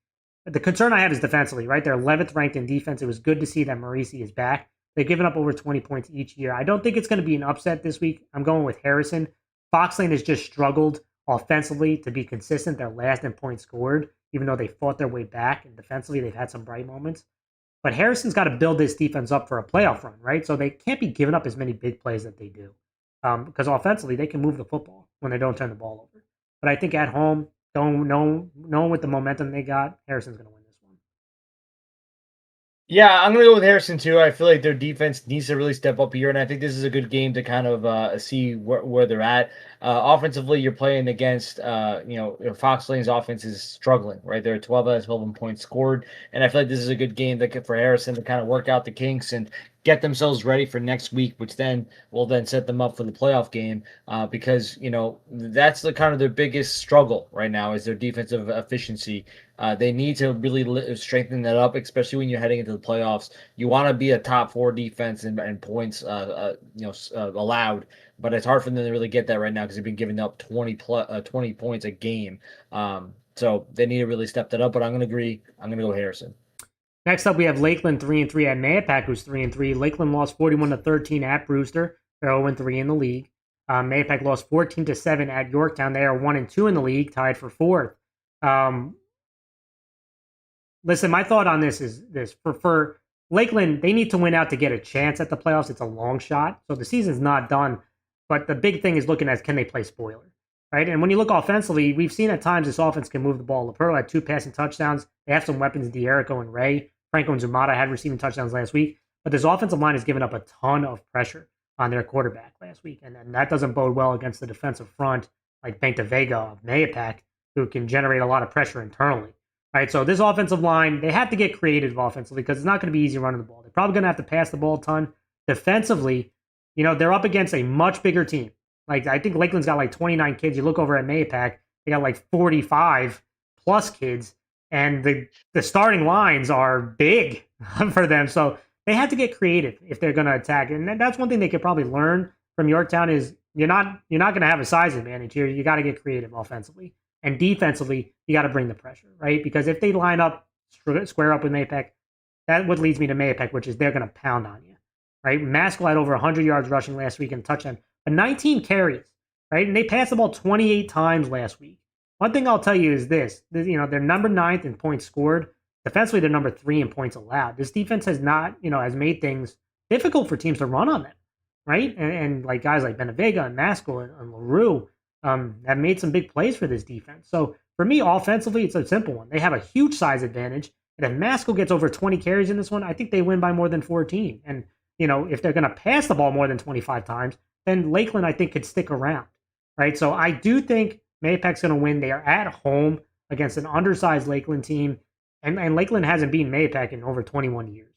The concern I have is defensively, right? They're 11th ranked in defense. It was good to see that Marisi is back. They've given up over 20 points each year. I don't think it's going to be an upset this week. I'm going with Harrison. Fox Lane has just struggled offensively to be consistent. They're last in points scored, even though they fought their way back. And defensively, they've had some bright moments. But Harrison's got to build this defense up for a playoff run, right? So they can't be giving up as many big plays that they do. Because offensively, they can move the football when they don't turn the ball over. But I think at home, knowing with the momentum they got, Harrison's going to win this one. Yeah, I'm gonna go with Harrison too. I feel like their defense needs to really step up here, and I think this is a good game to kind of see where they're at. Offensively, you're playing against Fox Lane's offense is struggling, right? They're 12 out of 12 in points scored, and I feel like this is a good game for Harrison to kind of work out the kinks and get themselves ready for next week, which then will then set them up for the playoff game. Because that's the kind of their biggest struggle right now is their defensive efficiency. They need to really strengthen that up, especially when you're heading into the playoffs. You want to be a top four defense and points, allowed, but it's hard for them to really get that right now because they've been giving up 20 points a game. So they need to really step that up. But I'm going to agree. I'm going to go Harrison. Next up, we have Lakeland 3-3 at Mayapack, who's 3-3. Lakeland lost 41-13 at Brewster. They're 0-3 in the league. Mayapack lost 14-7 at Yorktown. They are 1-2 in the league, tied for fourth. Listen, my thought on this is this: for Lakeland, they need to win out to get a chance at the playoffs. It's a long shot, so the season's not done. But the big thing is looking at can they play spoiler, right? And when you look offensively, we've seen at times this offense can move the ball. LaPero had 2 passing touchdowns. They have some weapons: D'Erico and Ray. Franco and Zumata had receiving touchdowns last week. But this offensive line has given up a ton of pressure on their quarterback last week, and that doesn't bode well against the defensive front like Benta Vega of Mayapack, who can generate a lot of pressure internally. Right, so this offensive line, they have to get creative offensively because it's not going to be easy running the ball. They're probably going to have to pass the ball a ton. Defensively, they're up against a much bigger team. Like, I think Lakeland's got like 29 kids. You look over at Mayapack, they got like 45 plus kids, and the starting lines are big for them. So they have to get creative if they're going to attack. And that's one thing they could probably learn from Yorktown is you're not going to have a size advantage here. You got to get creative offensively. And defensively, you got to bring the pressure, right? Because if they line up, square up with Mayapack, that what leads me to Mayapack, which is they're going to pound on you, right? Maskell had over 100 yards rushing last week and a touchdown, but 19 carries, right? And they passed the ball 28 times last week. One thing I'll tell you is this: they're number 9th in points scored. Defensively, they're number 3 in points allowed. This defense has not, has made things difficult for teams to run on them, right? And like guys like Benavega and Maskell and LaRue have made some big plays for this defense. So for me, offensively, it's a simple one. They have a huge size advantage. And if Maskell gets over 20 carries in this one, I think they win by more than 14. And, if they're going to pass the ball more than 25 times, then Lakeland, I think, could stick around, right? So I do think Mayapack's going to win. They are at home against an undersized Lakeland team. And Lakeland hasn't beaten Mayapack in over 21 years,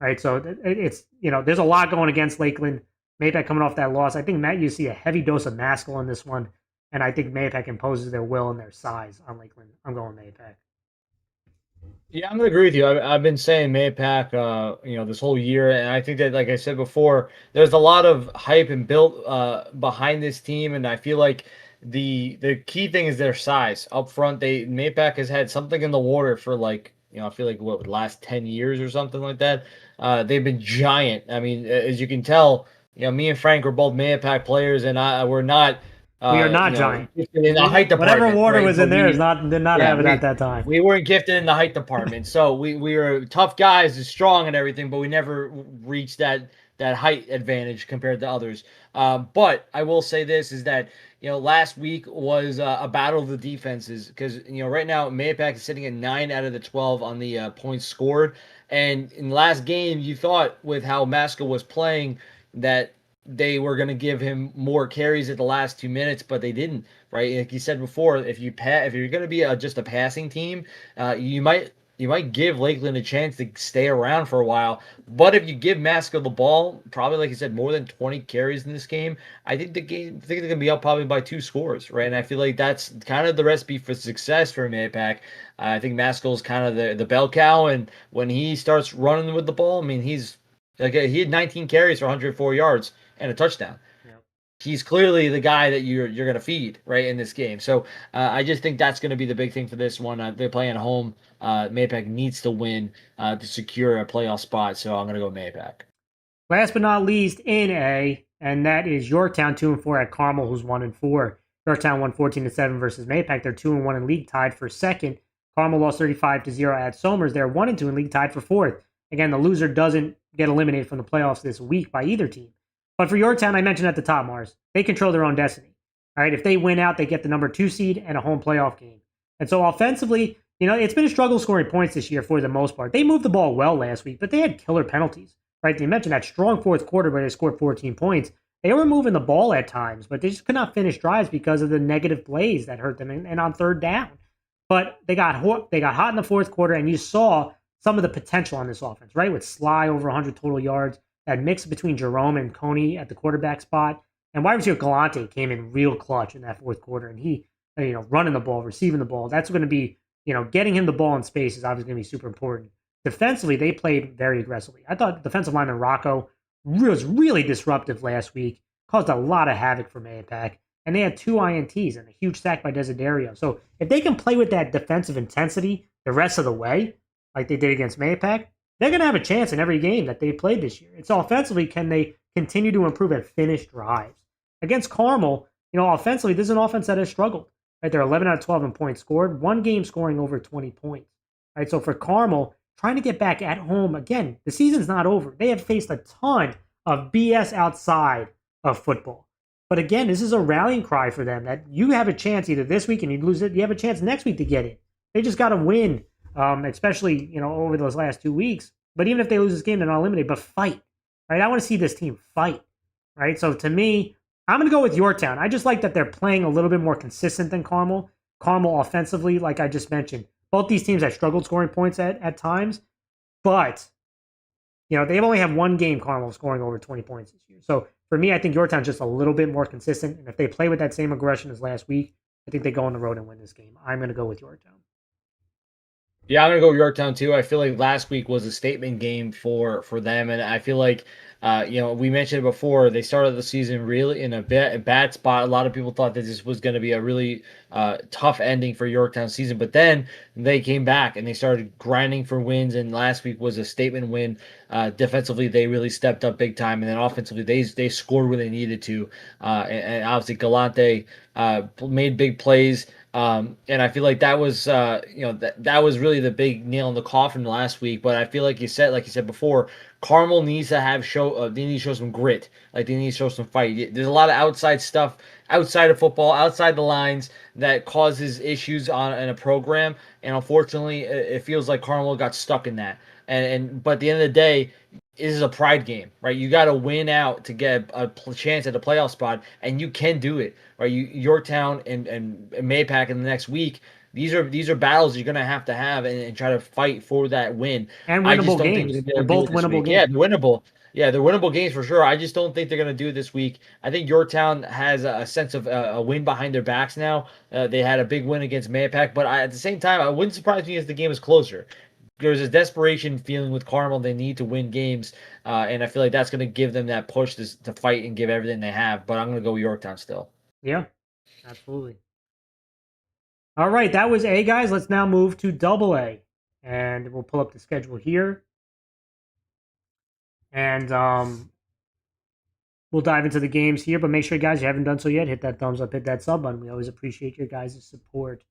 right? So it's, there's a lot going against Lakeland. Mayapack coming off that loss. I think, Matt, you see a heavy dose of Maskell in this one. And I think Mayapack imposes their will and their size on Lakeland. I'm going Mayapack. Yeah, I'm gonna agree with you. I've been saying Mayapack, this whole year, and I think that, like I said before, there's a lot of hype and built behind this team, and I feel like the key thing is their size up front. Mayapack has had something in the water for I feel like what last 10 years or something like that. They've been giant. I mean, as you can tell, me and Frank were both Mayapack players, and we're not. We are not giant. In the height department, whatever water right? was in there did not have it at that time. We weren't gifted in the height department, so we were tough guys, strong and everything, but we never reached that height advantage compared to others. But I will say this is that last week was a battle of the defenses because right now Mayapack is sitting at 9 out of the 12 on the points scored, and in the last game you thought with how Maskell was playing that they were going to give him more carries at the last 2 minutes, but they didn't. Right, like you said before, if you're going to be just a passing team, you might give Lakeland a chance to stay around for a while. But if you give Maskell the ball, probably like you said, more than 20 carries in this game, I think they're going to be up probably by 2 scores, right? And I feel like that's kind of the recipe for success for Mayapack. I think Maskell's kind of the bell cow, and when he starts running with the ball, I mean, he had 19 carries for 104 yards and a touchdown. He's clearly the guy that you're going to feed right in this game. So I just think that's going to be the big thing for this one. They're playing at home. Mayapack needs to win to secure a playoff spot. So I'm going to go Mayapack. Last but not least in A, and that is Yorktown 2-4 at Carmel, who's 1-4. Yorktown won 14-7 versus Mayapack. They're 2-1 in league, tied for second. Carmel lost 35-0 at Somers. They're 1-2 in league, tied for fourth. Again, the loser doesn't get eliminated from the playoffs this week by either team. But for Yorktown, I mentioned at the top, Mars, they control their own destiny. All right, if they win out, they get the number 2 seed and a home playoff game. And so offensively, it's been a struggle scoring points this year for the most part. They moved the ball well last week, but they had killer penalties, right? They mentioned that strong fourth quarter where they scored 14 points. They were moving the ball at times, but they just could not finish drives because of the negative plays that hurt them and on third down. But they got hot in the fourth quarter, and you saw some of the potential on this offense, right? With Sly over 100 total yards, that mix between Jerome and Coney at the quarterback spot, and wide receiver Galante came in real clutch in that fourth quarter, and he, running the ball, receiving the ball. That's going to be, getting him the ball in space is obviously going to be super important. Defensively, they played very aggressively. I thought defensive lineman Rocco was really disruptive last week, caused a lot of havoc for Mayapack, and they had 2 INTs and a huge sack by Desiderio. So if they can play with that defensive intensity the rest of the way, like they did against Mayapack, they're going to have a chance in every game that they played this year. It's offensively, can they continue to improve and finish drives? Against Carmel, offensively, this is an offense that has struggled. Right, they're 11 out of 12 in points scored, one game scoring over 20 points. Right, so for Carmel, trying to get back at home again, the season's not over. They have faced a ton of BS outside of football. But again, this is a rallying cry for them that you have a chance either this week and you lose it, you have a chance next week to get it. They just got to win, especially over those last 2 weeks. But even if they lose this game, they're not eliminated. But fight, right? I want to see this team fight, right? So to me, I'm going to go with Yorktown. I just like that they're playing a little bit more consistent than Carmel. Carmel offensively, like I just mentioned, both these teams have struggled scoring points at times, but they've only had one game Carmel scoring over 20 points this year. So for me, I think Yorktown's just a little bit more consistent, and if they play with that same aggression as last week, I think they go on the road and win this game. I'm going to go with Yorktown. Yeah, I'm gonna go Yorktown too. I feel like last week was a statement game for them, and I feel like we mentioned it before. They started the season really in a bad spot. A lot of people thought that this was going to be a really tough ending for Yorktown season, but then they came back and they started grinding for wins. And last week was a statement win. Defensively, they really stepped up big time, and then offensively, they scored when they needed to. And obviously, Galante made big plays. And I feel like that was, that was really the big nail in the coffin last week. But I feel like you said before, Carmel needs to they need to show some grit. Like they need to show some fight. There's a lot of outside stuff, outside of football, outside the lines that causes issues in a program. And unfortunately, it feels like Carmel got stuck in that. But at the end of the day, it is a pride game, right? You got to win out to get a chance at a playoff spot, and you can do it, right? Yorktown and Mayapack in the next week. These are battles you're gonna have and try to fight for that win. And I just winnable don't think games. they're They're gonna do both it this winnable week. games. Yeah, they're winnable. Yeah, they're winnable games for sure. I just don't think they're gonna do it this week. I think Yorktown has a sense of a win behind their backs now. They had a big win against Mayapack, but at the same time, I wouldn't surprise me if the game is closer. There's a desperation feeling with Carmel. They need to win games, and I feel like that's going to give them that push to fight and give everything they have. But I'm going to go Yorktown still. Yeah, absolutely. All right, that was A, guys. Let's now move to double A, and we'll pull up the schedule here. And we'll dive into the games here, but make sure, guys, you haven't done so yet, hit that thumbs up, hit that sub button. We always appreciate your guys' support,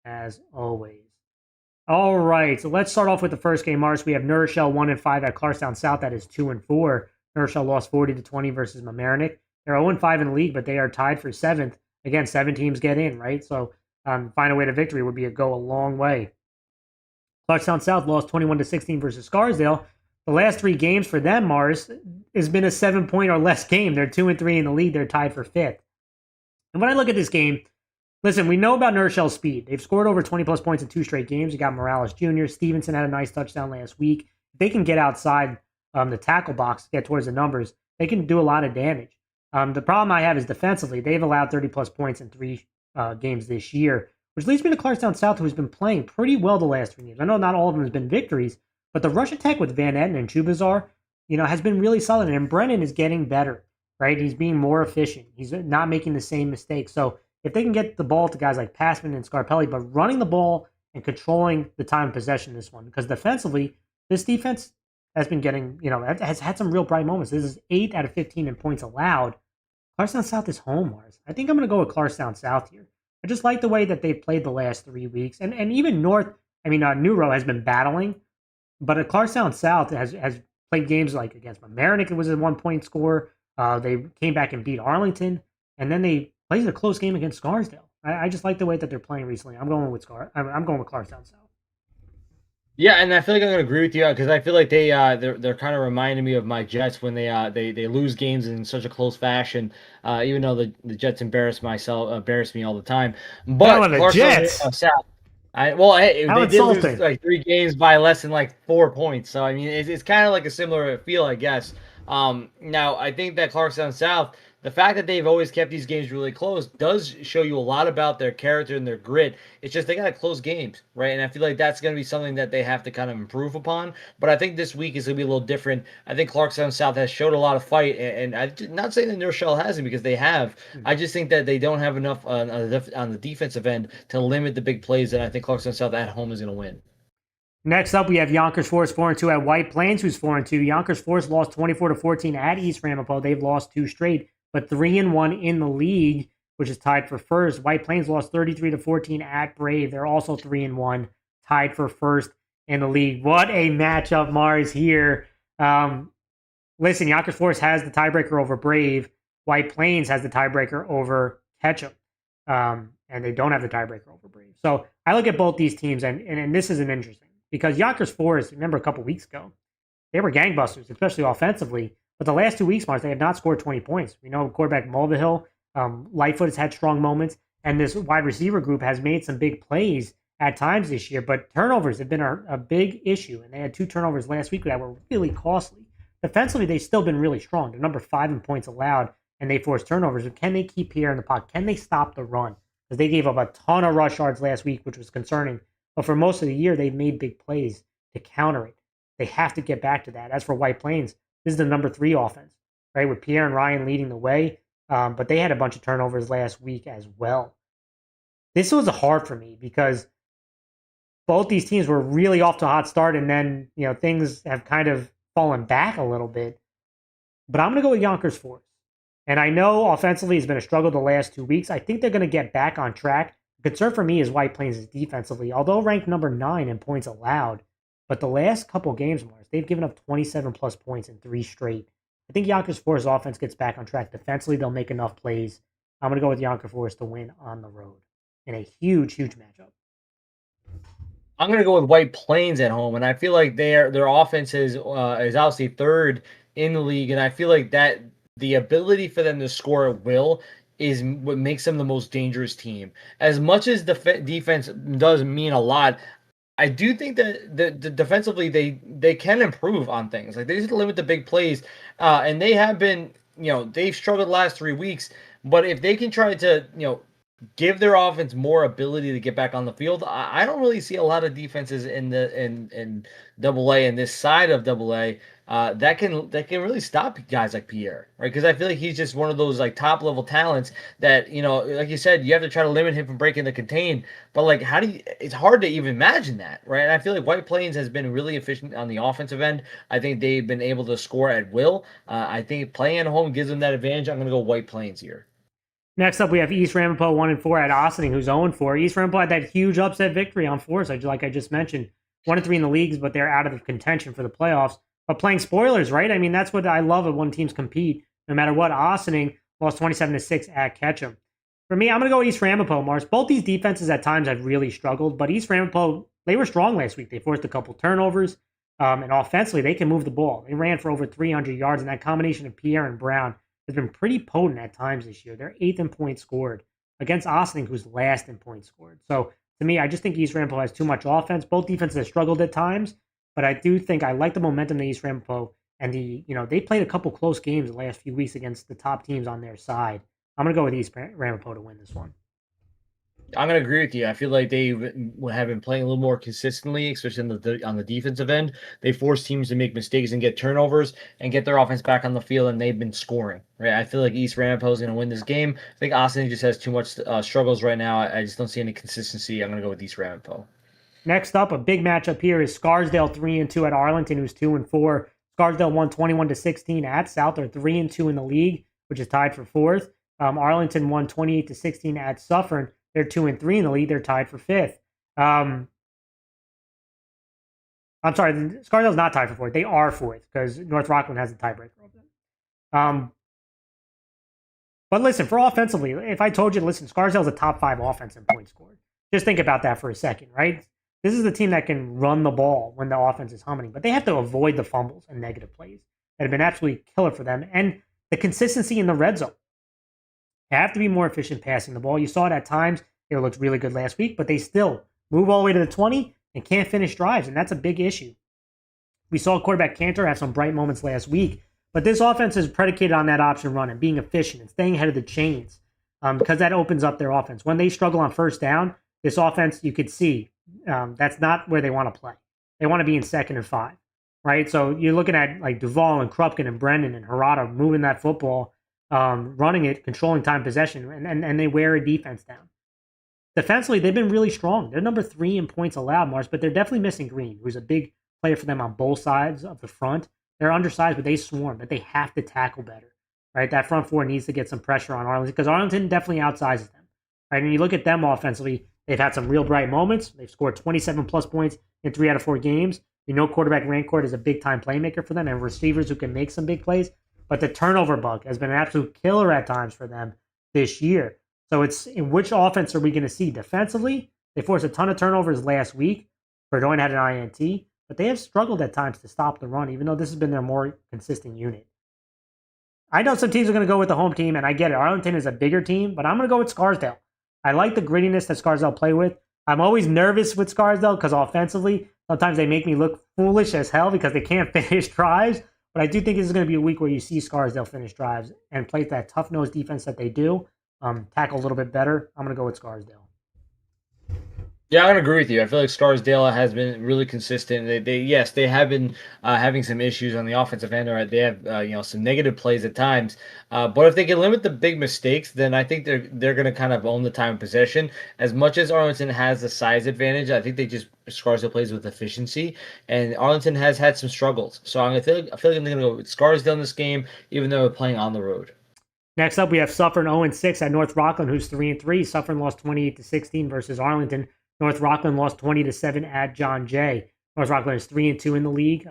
as always. All right, so let's start off with the first game, Mars. We have New Rochelle 1-5 at Clarkstown South. That is 2-4. New Rochelle lost 40-20 versus Mamaroneck. They're 0-5 in the league, but they are tied for 7th. Again, 7 teams get in, right? So find a way to victory would be a long way. Clarkstown South lost 21-16 versus Scarsdale. The last 3 games for them, Mars, has been a 7-point or less game. They're 2-3 in the league. They're tied for 5th. And when I look at this game, listen, we know about New Rochelle's speed. They've scored over 20-plus points in 2 straight games. You got Morales Jr. Stevenson had a nice touchdown last week. If they can get outside the tackle box, get towards the numbers, they can do a lot of damage. The problem I have is defensively. They've allowed 30-plus points in 3 games this year, which leads me to Clarkstown South, who's been playing pretty well the last 3 games. I know not all of them has been victories, but the rush attack with Van Etten and Chubazar, has been really solid. And Brennan is getting better, right? He's being more efficient. He's not making the same mistakes. So if they can get the ball to guys like Passman and Scarpelli, but running the ball and controlling the time of possession this one, because defensively, this defense has been getting, has had some real bright moments. This is 8 out of 15 in points allowed. Clarkstown South is home, Mars. I think I'm going to go with Clarkstown South here. I just like the way that they've played the last 3 weeks. And even New Row has been battling, but Clarkstown South has played games like against Mamaroneck. It was a 1-point score. They came back and beat Arlington, and then they played a close game against Scarsdale. I just like the way that they're playing recently. I'm going with I'm going with Clarkstown South. Yeah, and I feel like I'm gonna agree with you because I feel like they're kind of reminding me of my Jets when they lose games in such a close fashion. Even though the Jets embarrass me all the time, Oh, but the Clarksville Jets! South. Hey, How they did lose insulting! like 3 games by less than like 4 points. So I mean, it's kind of like a similar feel, I guess. Now I think that Clarkstown South, the fact that they've always kept these games really close, does show you a lot about their character and their grit. It's just they got to close games, right? And I feel like that's going to be something that they have to kind of improve upon. But I think this week is going to be a little different. I think Clarkstown South has showed a lot of fight, and I'm not saying that New Rochelle hasn't because they have. I just think that they don't have enough on the defensive end to limit the big plays, and I think Clarkstown South at home is going to win. Next up, we have Yonkers Forest 4-2 at White Plains, who's 4-2. Yonkers Forest lost 24-14 at East Ramapo. They've lost 2 straight, but 3-1 in the league, which is tied for first. White Plains lost 33-14 at Brave. They're also 3-1, tied for first in the league. What a matchup, Mars, here. Listen, Yonkers Forest has the tiebreaker over Brave. White Plains has the tiebreaker over Ketchum. And they don't have the tiebreaker over Brave. So I look at both these teams, and this is an interesting because Yonkers Forest, remember a couple weeks ago, they were gangbusters, especially offensively. But the last 2 weeks, Mars, they have not scored 20 points. We know quarterback Mulvihill, Lightfoot has had strong moments, and this wide receiver group has made some big plays at times this year. But turnovers have been a big issue, and they had 2 turnovers last week that were really costly. Defensively, they've still been really strong. They're number 5 in points allowed, and they force turnovers. But can they keep Pierre in the pocket? Can they stop the run? Because they gave up a ton of rush yards last week, which was concerning. But for most of the year, they've made big plays to counter it. They have to get back to that. As for White Plains, this is the number 3 offense, right? With Pierre and Ryan leading the way. But they had a bunch of turnovers last week as well. This was hard for me because both these teams were really off to a hot start, and then things have kind of fallen back a little bit. But I'm going to go with Yonkers Forest. And I know offensively has been a struggle the last 2 weeks. I think they're going to get back on track. The concern for me is White Plains is defensively, although ranked number 9 in points allowed. But the last couple games, Mars, they've given up 27 plus points in 3 straight. I think Yonkers Forest offense gets back on track. Defensively, they'll make enough plays. I'm going to go with Yonkers Forest to win on the road in a huge, huge matchup. I'm going to go with White Plains at home, and I feel like their offense is obviously third in the league, and I feel like that the ability for them to score at will is what makes them the most dangerous team. As much as defense does mean a lot, I do think that the defensively they can improve on things. Like they just limit the big plays, and they have been they've struggled the last 3 weeks. But if they can try to give their offense more ability to get back on the field, I don't really see a lot of defenses in Double A and this side of Double A that can really stop guys like Pierre, right? Because I feel like he's just one of those like top level talents that like you said, you have to try to limit him from breaking the contain. But like, how do you? It's hard to even imagine that, right? And I feel like White Plains has been really efficient on the offensive end. I think they've been able to score at will. I think playing at home gives them that advantage. I'm going to go White Plains here. Next up, we have East Ramapo 1-4 at Ossining, who's 0-4. East Ramapo had that huge upset victory on Forsyth, like I just mentioned. 1-3 in the leagues, but they're out of the contention for the playoffs. But playing spoilers, right? I mean, that's what I love when teams compete. No matter what, Ossining lost 27-6 at Ketchum. For me, I'm going to go East Ramapo, Mars. Both these defenses at times have really struggled, but East Ramapo, they were strong last week. They forced a couple turnovers, and offensively, they can move the ball. They ran for over 300 yards, and that combination of Pierre and Brown has been pretty potent at times this year. They're 8th in points scored against Ossining, who's last in points scored. So to me, I just think East Ramapo has too much offense. Both defenses have struggled at times, but I do think I like the momentum that East Ramapo and they played a couple close games the last few weeks against the top teams on their side. I'm going to go with East Ramapo to win this one. I'm gonna agree with you. I feel like they have been playing a little more consistently, especially on the defensive end. They force teams to make mistakes and get turnovers and get their offense back on the field, and they've been scoring. Right? I feel like East Ramapo is gonna win this game. I think Austin just has too much struggles right now. I just don't see any consistency. I'm gonna go with East Ramapo. Next up, a big matchup here is Scarsdale 3-2 at Arlington, who's 2-4. Scarsdale won 21-16 at South. They're 3-2 in the league, which is tied for fourth. Arlington won 28-16 at Suffern. They're 2-3 in the league. They're tied for fifth. I'm sorry, Scarsdale's not tied for fourth. They are fourth because North Rockland has a tiebreaker over them. But listen, for offensively, if I told you, listen, Scarsdale's a top 5 offense in points scored. Just think about that for a second, right? This is a team that can run the ball when the offense is humming, but they have to avoid the fumbles and negative plays that have been absolutely killer for them. And the consistency in the red zone. They have to be more efficient passing the ball. You saw it at times. They looked really good last week, but they still move all the way to the 20 and can't finish drives, and that's a big issue. We saw quarterback Cantor have some bright moments last week, but this offense is predicated on that option run and being efficient and staying ahead of the chains because that opens up their offense. When they struggle on first down, this offense, you could see that's not where they want to play. They want to be in 2nd and 5, right? So you're looking at like Duvall and Krupkin and Brendan and Harada moving that football, running it, controlling time possession, and they wear a defense down. Defensively, they've been really strong. They're number 3 in points allowed, Mars, but they're definitely missing Green, who's a big player for them on both sides of the front. They're undersized, but they swarm, but they have to tackle better, right? That front 4 needs to get some pressure on Arlington because Arlington definitely outsizes them, right? And you look at them offensively, they've had some real bright moments. They've scored 27 plus points in 3 out of 4 games. We know quarterback Rancourt is a big time playmaker for them and receivers who can make some big plays, but the turnover bug has been an absolute killer at times for them this year. So it's in which offense are we going to see defensively? They forced a ton of turnovers last week. Burgoyne had an INT, but they have struggled at times to stop the run, even though this has been their more consistent unit. I know some teams are going to go with the home team, and I get it. Arlington is a bigger team, but I'm going to go with Scarsdale. I like the grittiness that Scarsdale play with. I'm always nervous with Scarsdale because offensively, sometimes they make me look foolish as hell because they can't finish drives. But I do think this is going to be a week where you see Scarsdale finish drives and play that tough-nosed defense that they do. Tackle a little bit better. I'm going to go with Scarsdale. Yeah, I'm gonna agree with you. I feel like Scarsdale has been really consistent. They have been having some issues on the offensive end, or they have some negative plays at times. But if they can limit the big mistakes, then I think they're gonna kind of own the time of possession. As much as Arlington has the size advantage, I think Scarsdale plays with efficiency, and Arlington has had some struggles. So I feel like they're gonna go with Scarsdale in this game, even though they're playing on the road. Next up, we have Suffern 0-6 at North Rockland, who's 3-3. Suffern lost 28-16 versus Arlington. North Rockland lost 20-7 at John Jay. North Rockland is 3-2 in the league.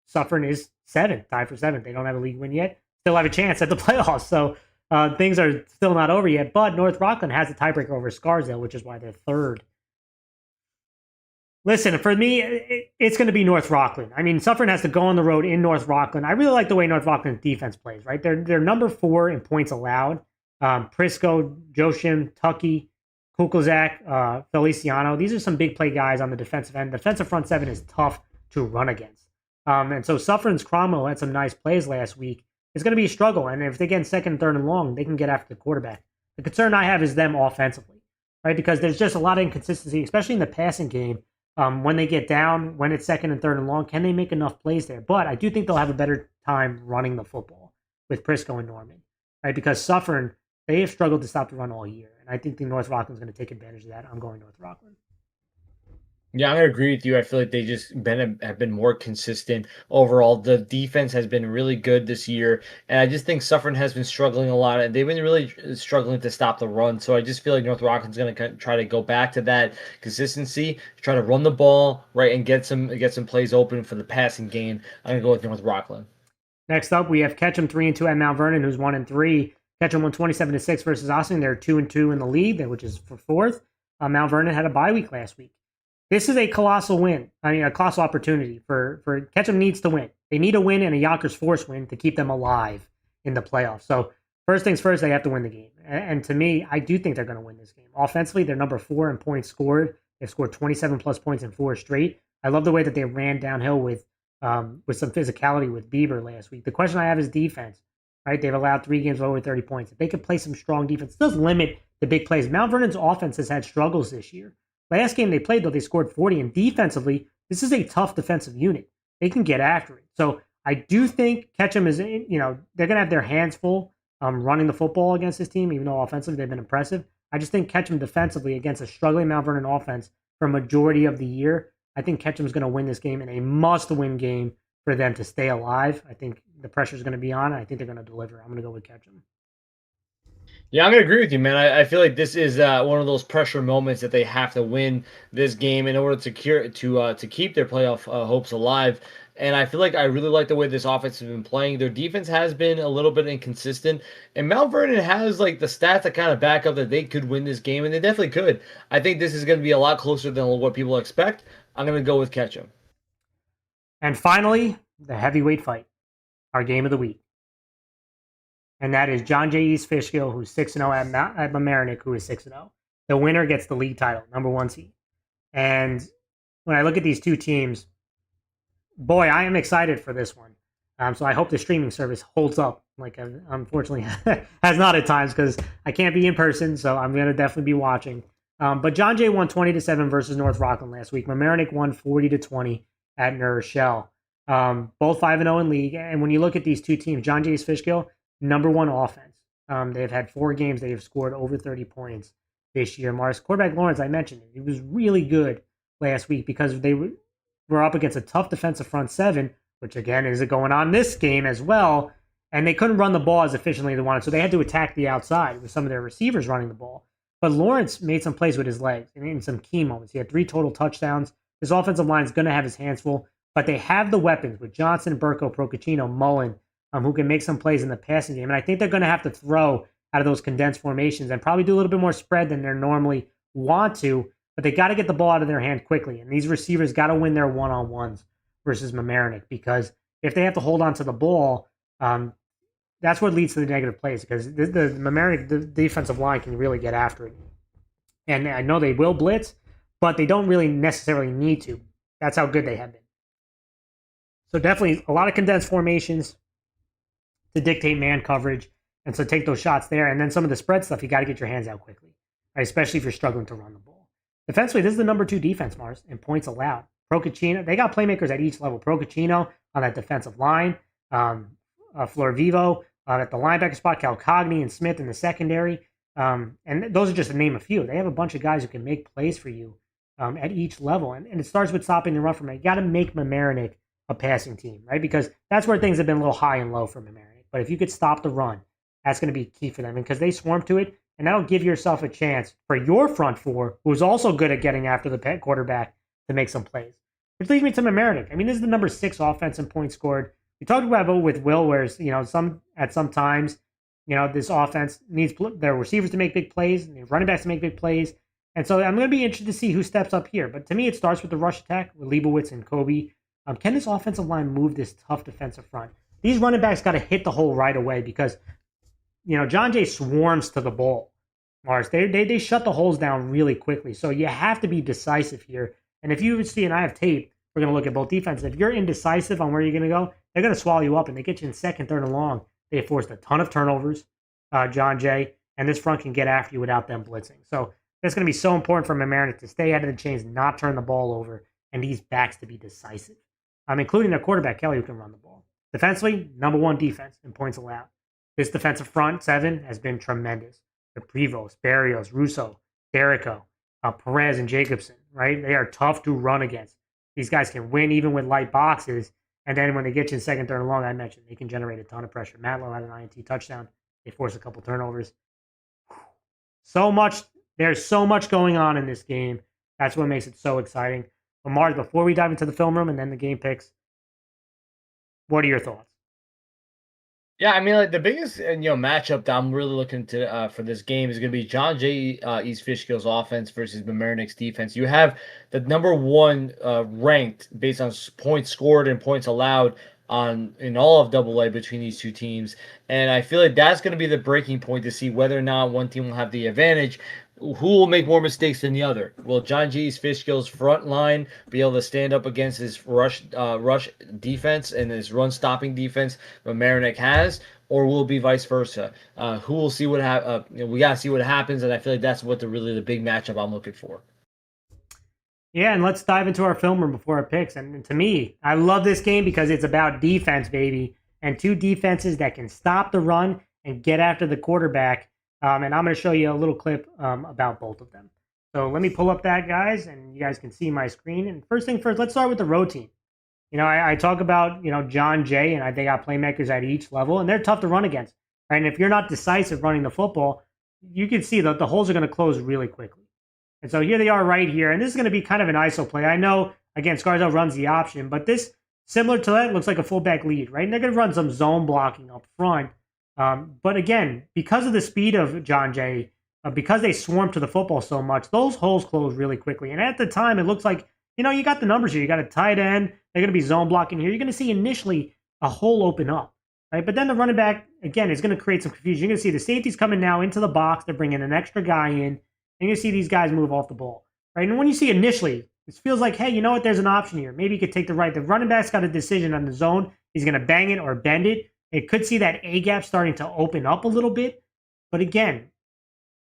Suffern is 7, tied for 7th. They don't have a league win yet. Still have a chance at the playoffs, so things are still not over yet. But North Rockland has a tiebreaker over Scarsdale, which is why they're 3rd. Listen, for me, it's going to be North Rockland. I mean, Suffern has to go on the road in North Rockland. I really like the way North Rockland's defense plays, right? They're number 4 in points allowed. Prisco, Joshim, Tucky, Kukulzak, Feliciano. These are some big play guys on the defensive end. Defensive front 7 is tough to run against. And so Suffern's Cromwell had some nice plays last week. It's going to be a struggle. And if they get in 2nd, 3rd, and long, they can get after the quarterback. The concern I have is them offensively, right? Because there's just a lot of inconsistency, especially in the passing game. When they get down, when it's 2nd and 3rd and long, can they make enough plays there? But I do think they'll have a better time running the football with Prisco and Norman, right? Because Suffern, they have struggled to stop the run all year. And I think the North Rockland's going to take advantage of that. I'm going North Rockland. Yeah, I'm gonna agree with you. I feel like they just have been more consistent overall. The defense has been really good this year, and I just think Suffern has been struggling a lot, and they've been really struggling to stop the run. So I just feel like North Rockland's gonna try to go back to that consistency, try to run the ball right, and get some plays open for the passing game. I'm gonna go with North Rockland. Next up, we have Ketchum 3-2 at Mount Vernon, who's 1-3. Ketchum won 27-6 versus Austin. They're 2-2 in the league, which is for 4th. Mount Vernon had a bye week last week. This is a colossal win. I mean, a colossal opportunity for Ketchum needs to win. They need a win and a Yonkers Force win to keep them alive in the playoffs. So first things first, they have to win the game. And to me, I do think they're going to win this game. Offensively, they're number 4 in points scored. They've scored 27 plus points in 4 straight. I love the way that they ran downhill with some physicality with Bieber last week. The question I have is defense. Right? They've allowed 3 games over 30 points. If they could play some strong defense, it does limit the big plays. Mount Vernon's offense has had struggles this year. Last game they played, though, they scored 40. And defensively, this is a tough defensive unit. They can get after it. So I do think Ketchum is, they're going to have their hands full running the football against this team, even though offensively they've been impressive. I just think Ketchum defensively against a struggling Mount Vernon offense for a majority of the year, I think Ketchum's going to win this game in a must-win game for them to stay alive. I think the pressure is going to be on, and I think they're going to deliver. I'm going to go with Ketchum. Yeah, I'm gonna agree with you, man. I feel like this is one of those pressure moments that they have to win this game in order to keep their playoff hopes alive. And I feel like I really like the way this offense has been playing. Their defense has been a little bit inconsistent, and Mount Vernon has like the stats that kind of back up that they could win this game, and they definitely could. I think this is going to be a lot closer than what people expect. I'm going to go with Ketchum. And finally, the heavyweight fight, our game of the week. And that is John J. East Fishkill, who's 6-0 at Mamaroneck, who is 6-0. The winner gets the league title, number 1 seed. And when I look at these two teams, boy, I am excited for this one. So I hope the streaming service holds up. Like, unfortunately, has not at times because I can't be in person, so I'm going to definitely be watching. But John Jay won 20-7 versus North Rockland last week. Mamaroneck won 40-20 at New Rochelle. Both 5-0 in league. And when you look at these two teams, John Jay East Fishkill, number 1 offense. They've had 4 games. They have scored over 30 points this year. Mars quarterback Lawrence, I mentioned it. He was really good last week because they were up against a tough defensive front 7, which again is going on this game as well. And they couldn't run the ball as efficiently as they wanted, so they had to attack the outside with some of their receivers running the ball. But Lawrence made some plays with his legs and in some key moments. He had 3 total touchdowns. His offensive line is going to have his hands full, but they have the weapons with Johnson, Burko, Procacino, Mullen, who can make some plays in the passing game. And I think they're going to have to throw out of those condensed formations and probably do a little bit more spread than they normally want to, but they got to get the ball out of their hand quickly. And these receivers got to win their one-on-ones versus Mamaroneck, because if they have to hold on to the ball, that's what leads to the negative plays, because the Mamaroneck the defensive line can really get after it. And I know they will blitz, but they don't really necessarily need to. That's how good they have been. So definitely a lot of condensed formations to dictate man coverage, and so take those shots there. And then some of the spread stuff, you got to get your hands out quickly, right? Especially if you're struggling to run the ball. Defensively, this is the number 2 defense, Mars, in points allowed. Procacino, they got playmakers at each level. Procacino on that defensive line, Florvivo at the linebacker spot, Calcogni and Smith in the secondary. And those are just to name a few. They have a bunch of guys who can make plays for you at each level. And it starts with stopping the run from it. You got to make Mamaroneck a passing team, right? Because that's where things have been a little high and low for Mamaroneck. But if you could stop the run, that's going to be key for them, because they swarm to it, and that'll give yourself a chance for your front 4, who's also good at getting after the quarterback, to make some plays. Which leads me to Mamaroneck. I mean, this is the number 6 offense in points scored. We talked about it with Will, where at some times, this offense needs their receivers to make big plays, and their running backs to make big plays. And so I'm going to be interested to see who steps up here. But to me, it starts with the rush attack with Leibowitz and Kobe. Can this offensive line move this tough defensive front? These running backs got to hit the hole right away, because John Jay swarms to the ball. Mars, they shut the holes down really quickly. So you have to be decisive here. And if you see, and I have tape, we're going to look at both defenses. If you're indecisive on where you're going to go, they're going to swallow you up, and they get you in second, third, and long. They have forced a ton of turnovers, John Jay, and this front can get after you without them blitzing. So that's going to be so important for Mamaroneck to stay out of the chains, not turn the ball over, and these backs to be decisive, including their quarterback, Kelly, who can run the ball. Defensively, number 1 defense in points allowed. This defensive front 7 has been tremendous. The Prevost, Barrios, Russo, Derrico, Perez, and Jacobson, right? They are tough to run against. These guys can win even with light boxes. And then when they get you in second, third, and long, I mentioned, they can generate a ton of pressure. Matlow had an INT touchdown. They forced a couple turnovers. So much. There's so much going on in this game. That's what makes it so exciting. But Mars, before we dive into the film room and then the game picks, what are your thoughts? Yeah, I mean, like the biggest matchup that I'm really looking to for this game is going to be John Jay East Fishkill's offense versus Mamaroneck's defense. You have the number 1 ranked based on points scored and points allowed in all of AA between these two teams, and I feel like that's going to be the breaking point to see whether or not one team will have the advantage. Who will make more mistakes than the other? Will John G. East Fishkill's front line be able to stand up against his rush defense and his run stopping defense Mamaroneck has, or will it be vice versa? Who will see what we gotta see what happens, and I feel like that's what the big matchup I'm looking for. Yeah, and let's dive into our film room before our picks. And to me, I love this game because it's about defense, baby, and 2 defenses that can stop the run and get after the quarterback. And I'm going to show you a little clip about both of them. So let me pull up that, guys, and you guys can see my screen. And first thing first, let's start with the road team. I talk about, John Jay, and they got playmakers at each level, and they're tough to run against. Right? And if you're not decisive running the football, you can see that the holes are going to close really quickly. And so here they are right here. And this is going to be kind of an ISO play. I know, again, Scarsdale runs the option, but this Similar to that, it looks like a fullback lead, right? And they're going to run some zone blocking up front. But again, because of the speed of John Jay, because they swarm to the football so much, those holes close really quickly. And at the time, it looks like, you got the numbers here. You got a tight end. They're going to be zone blocking here. You're going to see initially a hole open up, right? But then the running back, again, is going to create some confusion. You're going to see the safeties coming now into the box. They're bringing an extra guy in. And you're going to see these guys move off the ball, right? And when you see initially, it feels like, hey, you know what? There's an option here. Maybe you could take the right. The running back's got a decision on the zone. He's going to bang it or bend it. It could see that A gap starting to open up a little bit. But again,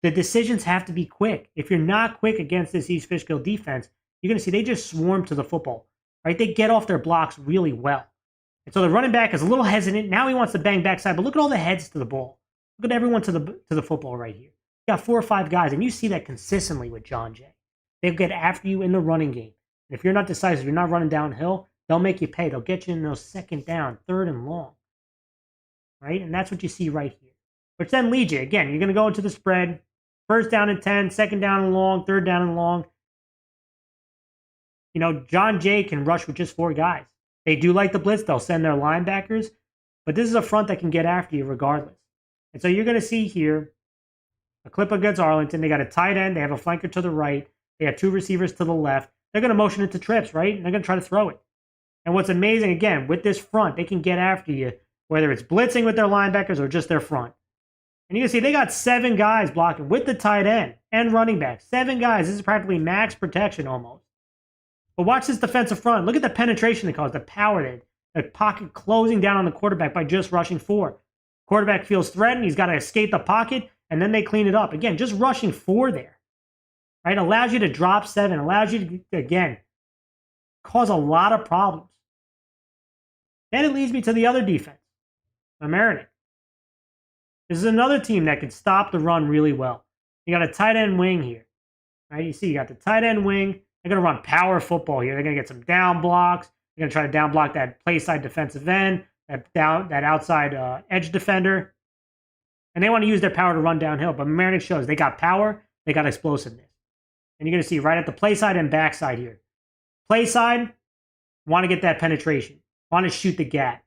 the decisions have to be quick. If you're not quick against this East Fishkill defense, you're going to see they just swarm to the football, right? They get off their blocks really well. And so the running back is a little hesitant. Now he wants to bang backside, but look at all the heads to the ball. Look at everyone to the football right here. You got 4 or 5 guys, and you see that consistently with John Jay. They'll get after you in the running game. And if you're not decisive, you're not running downhill, they'll make you pay. They'll get you in those second down, third and long. Right? And that's what you see right here. Which then leads you. Again, you're going to go into the spread. First down and 10, second down and long, third down and long. John Jay can rush with just 4 guys. They do like the blitz. They'll send their linebackers. But this is a front that can get after you regardless. And so you're going to see here a clip against Arlington. They got a tight end. They have a flanker to the right. They have 2 receivers to the left. They're going to motion into trips, right? And they're going to try to throw it. And what's amazing, again, with this front, they can get after you, whether it's blitzing with their linebackers or just their front. And you can see they got 7 guys blocking with the tight end and running back. 7 guys. This is practically max protection almost. But watch this defensive front. Look at the penetration they caused, the power there. The pocket closing down on the quarterback by just rushing 4. Quarterback feels threatened. He's got to escape the pocket, and then they clean it up. Again, just rushing 4 there. Right? Allows you to drop 7. Allows you to, again, cause a lot of problems. Then it leads me to the other defense, Mamaroneck. This is another team that can stop the run really well. You got a tight end wing here. Right? You see, you got the tight end wing. They're going to run power football here. They're going to get some down blocks. They're going to try to down block that play side defensive end, that outside edge defender. And they want to use their power to run downhill. But Mamaroneck shows they got power, they got explosiveness. And you're going to see right at the play side and backside here. Play side, want to get that penetration. Want to shoot the gap.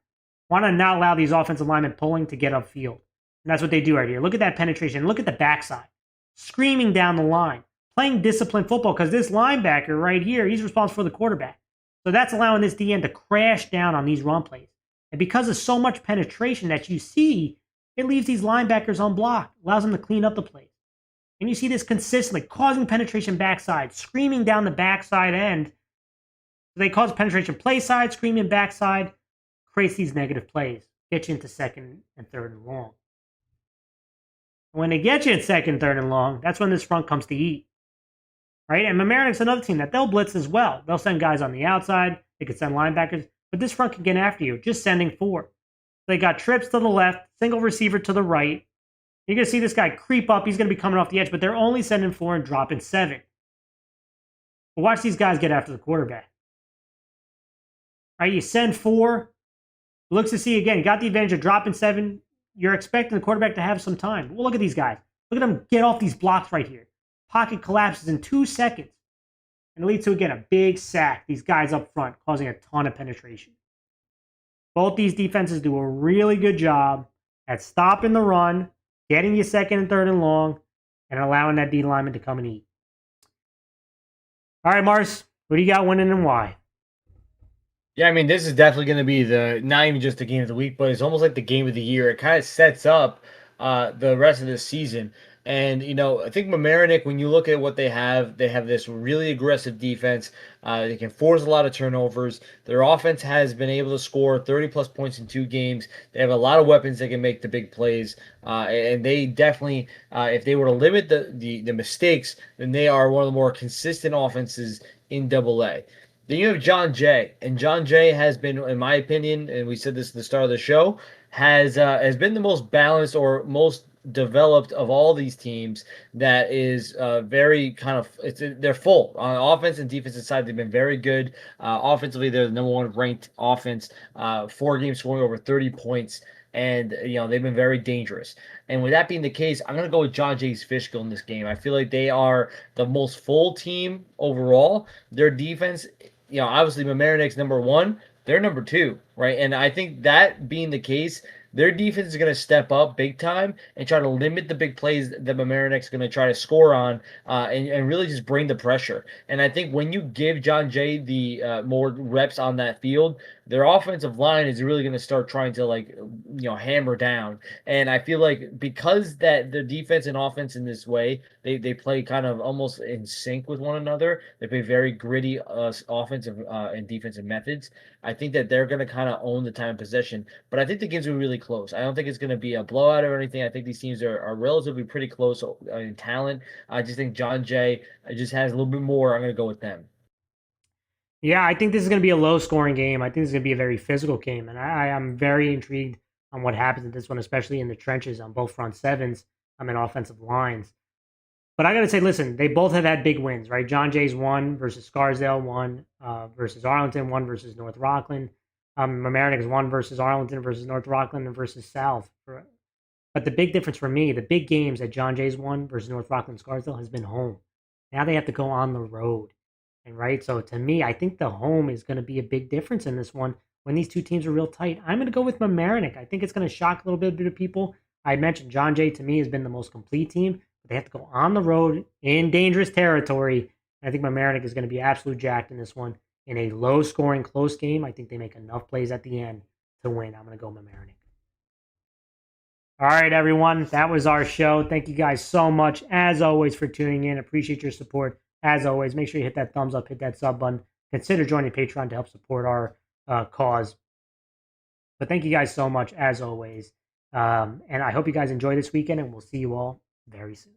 Want to not allow these offensive linemen pulling to get upfield. And that's what they do right here. Look at that penetration. Look at the backside. Screaming down the line. Playing disciplined football because this linebacker right here, he's responsible for the quarterback. So that's allowing this DN to crash down on these run plays. And because of so much penetration that you see, it leaves these linebackers unblocked. Allows them to clean up the plays. And you see this consistently, causing penetration backside, screaming down the backside end. So they cause penetration play side, screaming backside, creates these negative plays, get you into second and third and long. When they get you in second, third, and long, that's when this front comes to eat. Right? And Mamaroneck's another team that they'll blitz as well. They'll send guys on the outside. They could send linebackers. But this front can get after you, just sending 4. They got trips to the left, single receiver to the right. You're going to see this guy creep up. He's going to be coming off the edge, but they're only sending 4 and dropping 7. But watch these guys get after the quarterback. Right? You send 4. Looks to see, again, you got the advantage of dropping 7. You're expecting the quarterback to have some time. Well, look at these guys. Look at them get off these blocks right here. Pocket collapses in 2 seconds. And it leads to, again, a big sack. These guys up front causing a ton of penetration. Both these defenses do a really good job at stopping the run, getting you second and third and long, and allowing that D lineman to come and eat. All right, Mars, who do you got winning and why? Yeah, I mean, this is definitely going to be not even just the game of the week, but it's almost like the game of the year. It kind of sets up the rest of the season. And, I think Mamaroneck, when you look at what they have this really aggressive defense. They can force a lot of turnovers. Their offense has been able to score 30-plus points in 2 games. They have a lot of weapons that can make the big plays. And they definitely, if they were to limit the mistakes, then they are one of the more consistent offenses in AA. Then you have John Jay, and John Jay has been, in my opinion, and we said this at the start of the show, has been the most balanced or most developed of all these teams. That is very kind of they're full on offense and defensive side. They've been very good. Offensively, they're the number 1 ranked offense. 4 games scoring over 30 points. And, they've been very dangerous. And with that being the case, I'm going to go with John Jay's Fishkill in this game. I feel like they are the most full team overall. Their defense, obviously Mamaroneck's number 1, they're number 2, right? And I think that being the case, their defense is going to step up big time and try to limit the big plays that Mamaroneck's going to try to score on, and really just bring the pressure. And I think when you give John Jay the more reps on that field, their offensive line is really going to start trying to hammer down. And I feel like because that the defense and offense in this way, they play kind of almost in sync with one another. They play very gritty offensive and defensive methods. I think that they're going to kind of own the time of possession, but I think the game's going to be really close. I don't think it's going to be a blowout or anything. I think these teams are relatively pretty close in talent. I just think John Jay just has a little bit more. I'm going to go with them. Yeah, I think this is going to be a low scoring game. I think this is going to be a very physical game. And I am very intrigued on what happens in this one, especially in the trenches on both front sevens, and offensive lines. But I got to say, listen, they both have had big wins, right? John Jay's won versus Scarsdale, won versus Arlington, won versus North Rockland. Mamaroneck's won versus Arlington, versus North Rockland, and versus South. But the big difference for me, the big games that John Jay's won versus North Rockland, Scarsdale has been home. Now they have to go on the road. And right, so to me, I think the home is going to be a big difference in this one when these two teams are real tight. I'm going to go with Mamaroneck. I think it's going to shock a little bit of people. I mentioned John Jay to me has been the most complete team, but they have to go on the road in dangerous territory. And I think Mamaroneck is going to be absolute jacked in this one in a low scoring, close game. I think they make enough plays at the end to win. I'm going to go Mamaroneck. All right, everyone. That was our show. Thank you guys so much, as always, for tuning in. Appreciate your support. As always, make sure you hit that thumbs up, hit that sub button. Consider joining Patreon to help support our cause. But thank you guys so much, as always. And I hope you guys enjoy this weekend, and we'll see you all very soon.